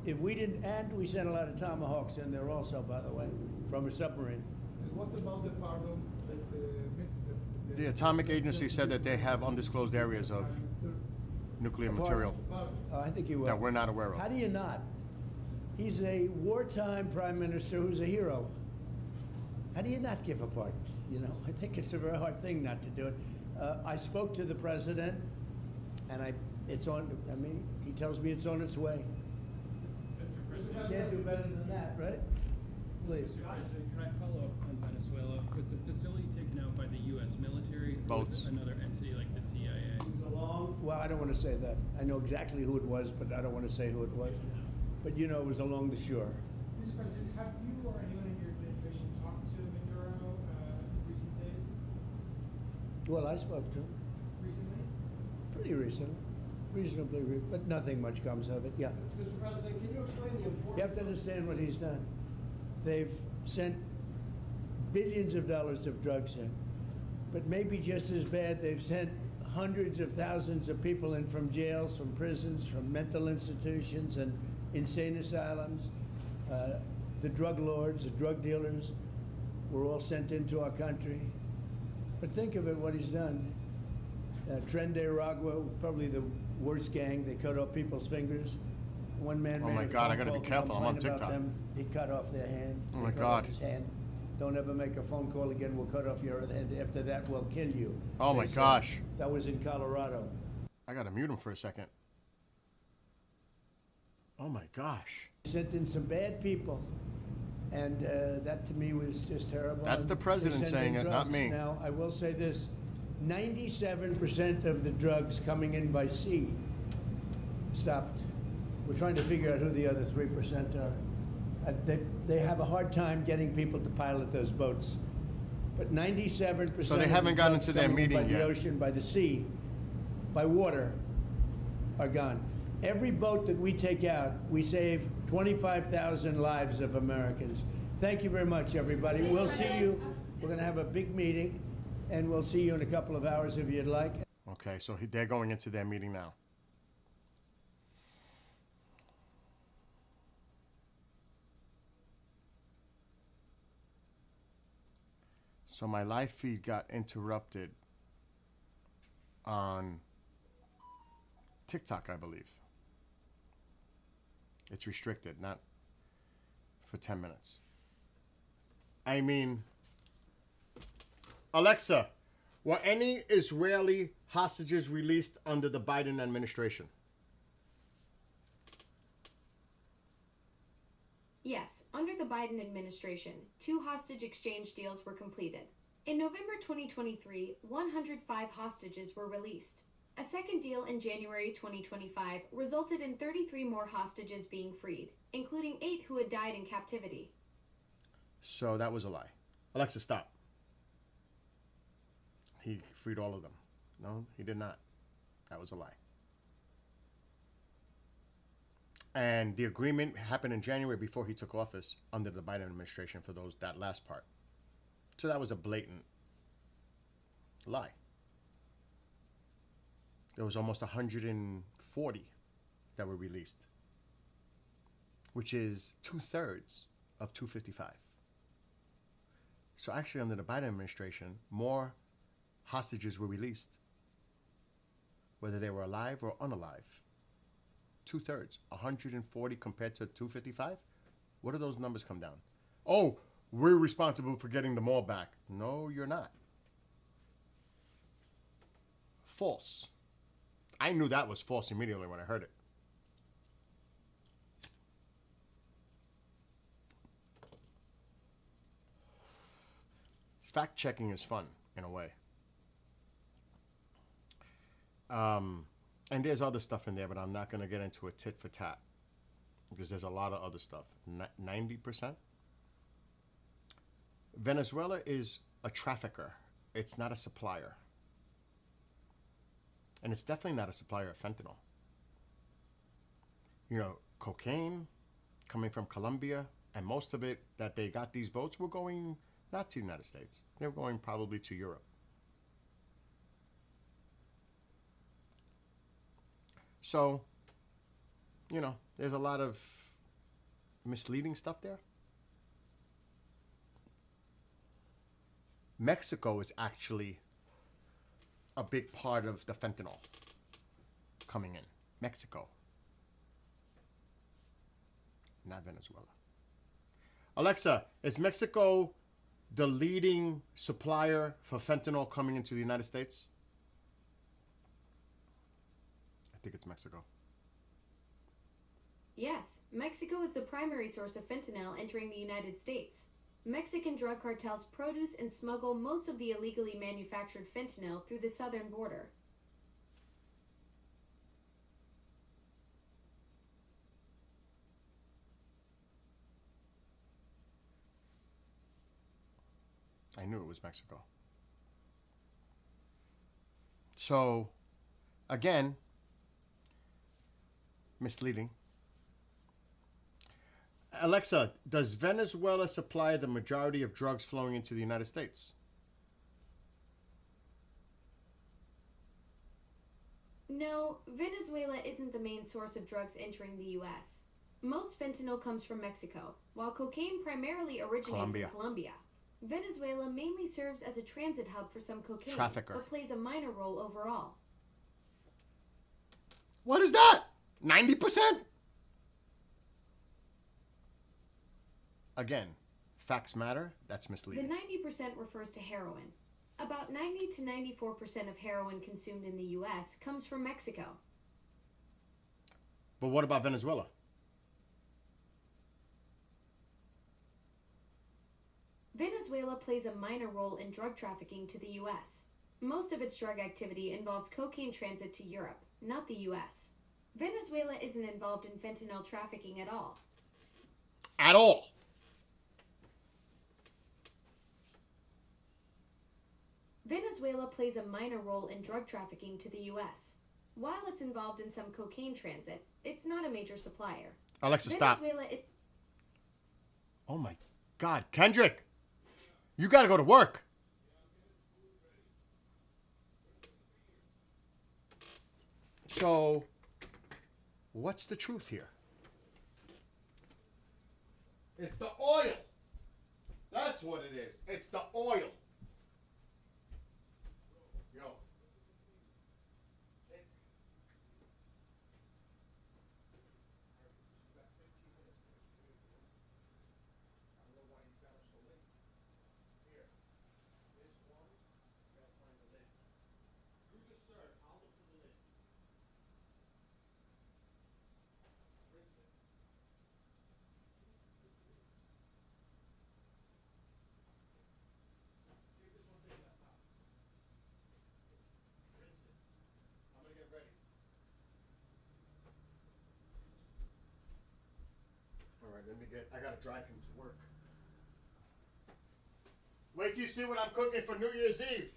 if we didn't, and we sent a lot of Tomahawks in there also, by the way, from a submarine. And what about the pardon that The Atomic Agency said that they have undisclosed areas of nuclear material I think you will. that we're not aware How of. do you not? He's a wartime prime minister who's a hero. How do you not give a pardon? You know, I think it's a very hard thing not to do it. I spoke to the president, and it's on. I mean, he tells me it's on its way. You can't do better than that, right? Please. Mr. President, can I follow up on Venezuela? Was the facility taken out by the U.S. military? Or was Boats. it another entity like the CIA? Well, I don't want to say that. I know exactly who it was, but I don't want to say who it was. But you know, it was along the shore. Mr. President, have you or anyone in your administration talked to Maduro in recent days? Well, I spoke to him Recently? pretty reasonably, but nothing much comes of it. Yeah. Mr. President, can you explain the importance You have to understand what he's done. They've sent billions of dollars of drugs in, but maybe just as bad, they've sent hundreds of thousands of people in from jails, from prisons, from mental institutions and insane asylums. The drug lords, the drug dealers were all sent into our country. But think of it, what he's done. Tren de Aragua, probably the worst gang. They cut off people's fingers. One man Oh made my a God, I phone gotta be call to careful. I'm on complain about TikTok. them. He cut off their hand. Oh They my cut God. off his hand. Don't ever make a phone call again. We'll cut off your other hand. After that, we'll kill you. Oh They my said. gosh. That was in Colorado. I gotta mute him for a second. Oh my gosh. Sent in some bad people, and that to me was just terrible. That's the They president sent saying in it, not drugs. me. Now, I will say this, 97% of the drugs coming in by sea stopped. We're trying to figure out who the other 3% are. They have a hard time getting people to pilot those boats. But 97% So they of the haven't gotten drugs into their coming in meeting by yet. the ocean, by the sea, by water, are gone. Every boat that we take out, we save 25,000 lives of Americans. Thank you very much, everybody. We'll see you. We're going to have a big meeting, and we'll see you in a couple of hours if you'd like. Okay, so they're going into their meeting now. So my live feed got interrupted on TikTok, I believe. It's restricted, not for 10 minutes. I mean, Alexa, were any Israeli hostages released under the Biden administration? Yes, under the Biden administration, 2 hostage exchange deals were completed. In November 2023, 105 hostages were released. A second deal in January 2025 resulted in 33 more hostages being freed, including 8 who had died in captivity. So that was a lie. Alexa, stop. He freed all of them. No, he did not. That was a lie. And the agreement happened in January before he took office under the Biden administration for that last part. So that was a blatant lie. There was almost 140 that were released, which is 2/3 of 255. So actually under the Biden administration, more hostages were released, whether they were alive or unalive. 2/3, 140 compared to 255. What do those numbers come down? Oh, we're responsible for getting them all back. No, you're not. false. I knew that was false immediately when I heard it. Fact checking is fun in a way. And there's other stuff in there, but I'm not going to get into a tit for tat because there's a lot of other stuff. 90%. Venezuela is a trafficker. It's not a supplier. And it's definitely not a supplier of fentanyl. You know, cocaine coming from Colombia, and most of it that they got these boats were going not to the United States. They were going probably to Europe. So, you know, there's a lot of misleading stuff there. Mexico is actually a big part of the fentanyl coming in. Mexico. Not Venezuela. Alexa, is Mexico the leading supplier for fentanyl coming into the United States? I think it's Mexico. Yes, Mexico is the primary source of fentanyl entering the United States. Mexican drug cartels produce and smuggle most of the illegally manufactured fentanyl through the southern border. I knew it was Mexico. So, again, misleading. Alexa, does Venezuela supply the majority of drugs flowing into the United States? No, Venezuela isn't the main source of drugs entering the U.S. Most fentanyl comes from Mexico, while cocaine primarily originates in Colombia. Venezuela mainly serves as a transit hub for some cocaine, but plays a minor role overall. What is that? 90%? Again, facts matter. That's misleading. The 90% refers to heroin. About 90 to 94% of heroin consumed in the U.S. comes from Mexico. But what about Venezuela? Venezuela plays a minor role in drug trafficking to the U.S. Most of its drug activity involves cocaine transit to Europe, not the U.S. Venezuela isn't involved in fentanyl trafficking at all. At all? Venezuela plays a minor role in drug trafficking to the U.S. While it's involved in some cocaine transit, it's not a major supplier. Alexa, stop. Oh my God, Kendrick, you gotta go to work. So, what's the truth here? It's the oil. That's what it is. It's the oil. Yo. I gotta drive him to work. Wait till you see what I'm cooking for New Year's Eve.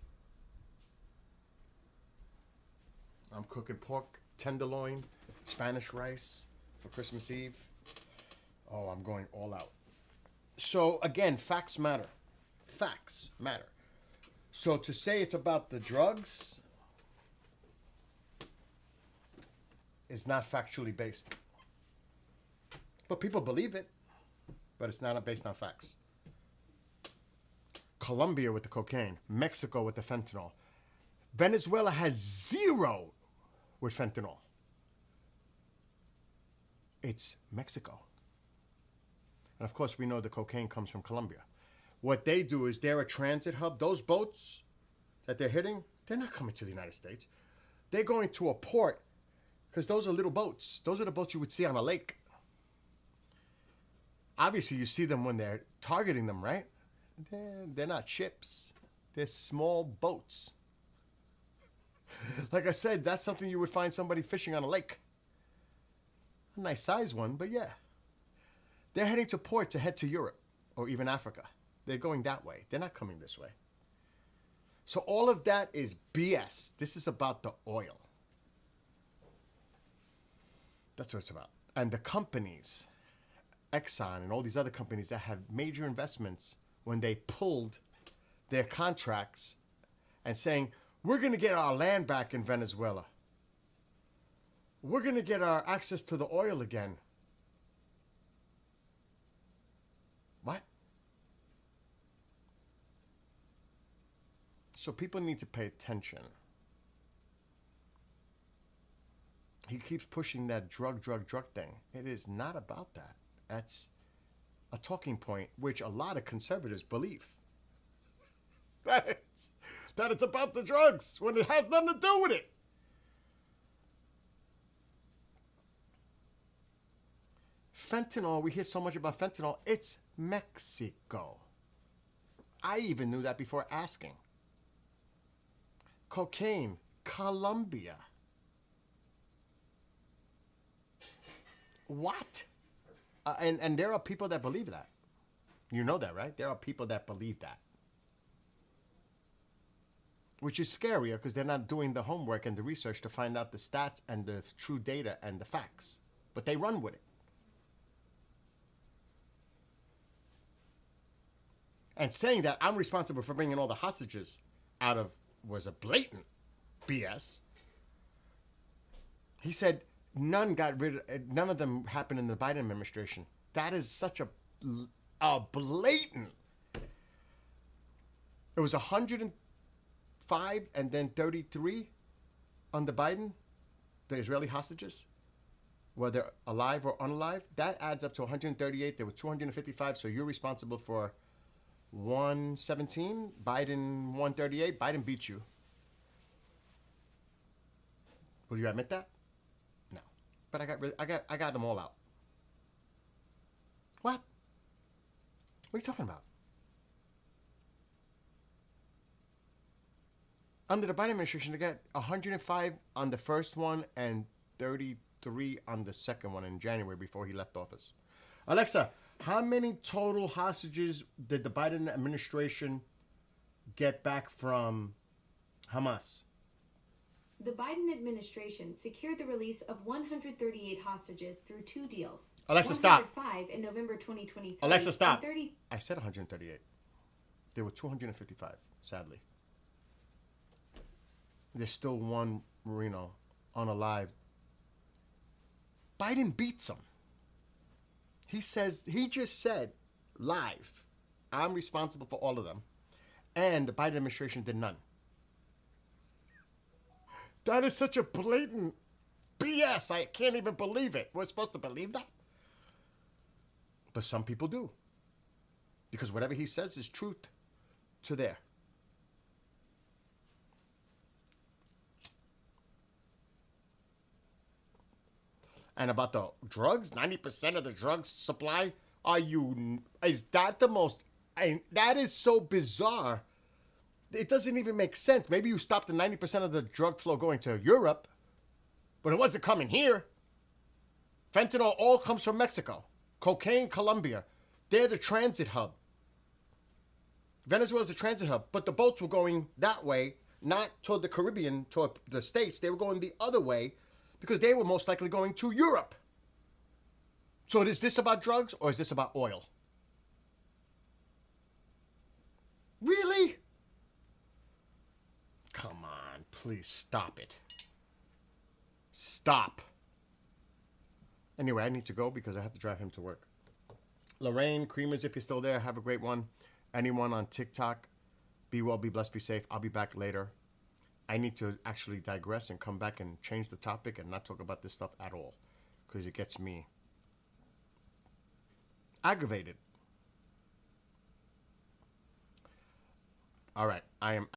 I'm cooking pork tenderloin, Spanish rice for Christmas Eve. Oh, I'm going all out. So again, facts matter. Facts matter. So to say it's about the drugs is not factually based. But people believe it, but it's not based on facts. Colombia with the cocaine, Mexico with the fentanyl. Venezuela has zero with fentanyl. It's Mexico. And of course, we know the cocaine comes from Colombia. What they do is they're a transit hub. Those boats that they're hitting, they're not coming to the United States. They're going to a port because those are little boats. Those are the boats you would see on a lake. Obviously, you see them when they're targeting them, right? They're not ships. They're small boats. Like I said, that's something you would find somebody fishing on a lake. A nice size one, but yeah. They're heading to port to head to Europe or even Africa. They're going that way. They're not coming this way. So all of that is BS. This is about the oil. That's what it's about. And the companies, Exxon and all these other companies that have major investments, when they pulled their contracts and saying, we're going to get our land back in Venezuela. We're going to get our access to the oil again. What? So people need to pay attention. He keeps pushing that drug thing. It is not about that. That's a talking point which a lot of conservatives believe. That it's about the drugs when it has nothing to do with it. Fentanyl, we hear so much about fentanyl. It's Mexico. I even knew that before asking. Cocaine, Colombia. What? And there are people that believe that. You know that, right? There are people that believe that. Which is scarier because they're not doing the homework and the research to find out the stats and the true data and the facts. But they run with it. And saying that I'm responsible for bringing all the hostages out of was a blatant BS. He said none of them happened in the Biden administration. That is such a blatant. It was 105 and then 33 under Biden, the Israeli hostages, whether alive or unalive. That adds up to 138. There were 255, so you're responsible for 117, Biden 138. Biden beat you. Will you admit that? No. But I got them all out. What? What are you talking about? Under the Biden administration, they got 105 on the first one and 33 on the second one in January before he left office. Alexa, how many total hostages did the Biden administration get back from Hamas? The Biden administration secured the release of 138 hostages through two deals. Alexa, stop. 105 in November 2023. Alexa, stop. And 30... I said 138. There were 255, sadly. There's still one Marino unalive. Biden beats him. He just said live, I'm responsible for all of them. And the Biden administration did none. That is such a blatant BS. I can't even believe it. We're supposed to believe that? But some people do. Because whatever he says is truth to there. And about the drugs, 90% of the drugs supply, is that the most, that is so bizarre. It doesn't even make sense. Maybe you stopped the 90% of the drug flow going to Europe, but it wasn't coming here. Fentanyl all comes from Mexico. Cocaine, Colombia. They're the transit hub. Venezuela's the transit hub, but the boats were going that way, not toward the Caribbean, toward the States. They were going the other way because they were most likely going to Europe. So is this about drugs or is this about oil? Really? Come on, please stop it. Stop. Anyway, I need to go because I have to drive him to work. Lorraine, Creamers, if you're still there, have a great one. Anyone on TikTok, be well, be blessed, be safe. I'll be back later. I need to actually digress and come back and change the topic and not talk about this stuff at all because it gets me aggravated. All right, I am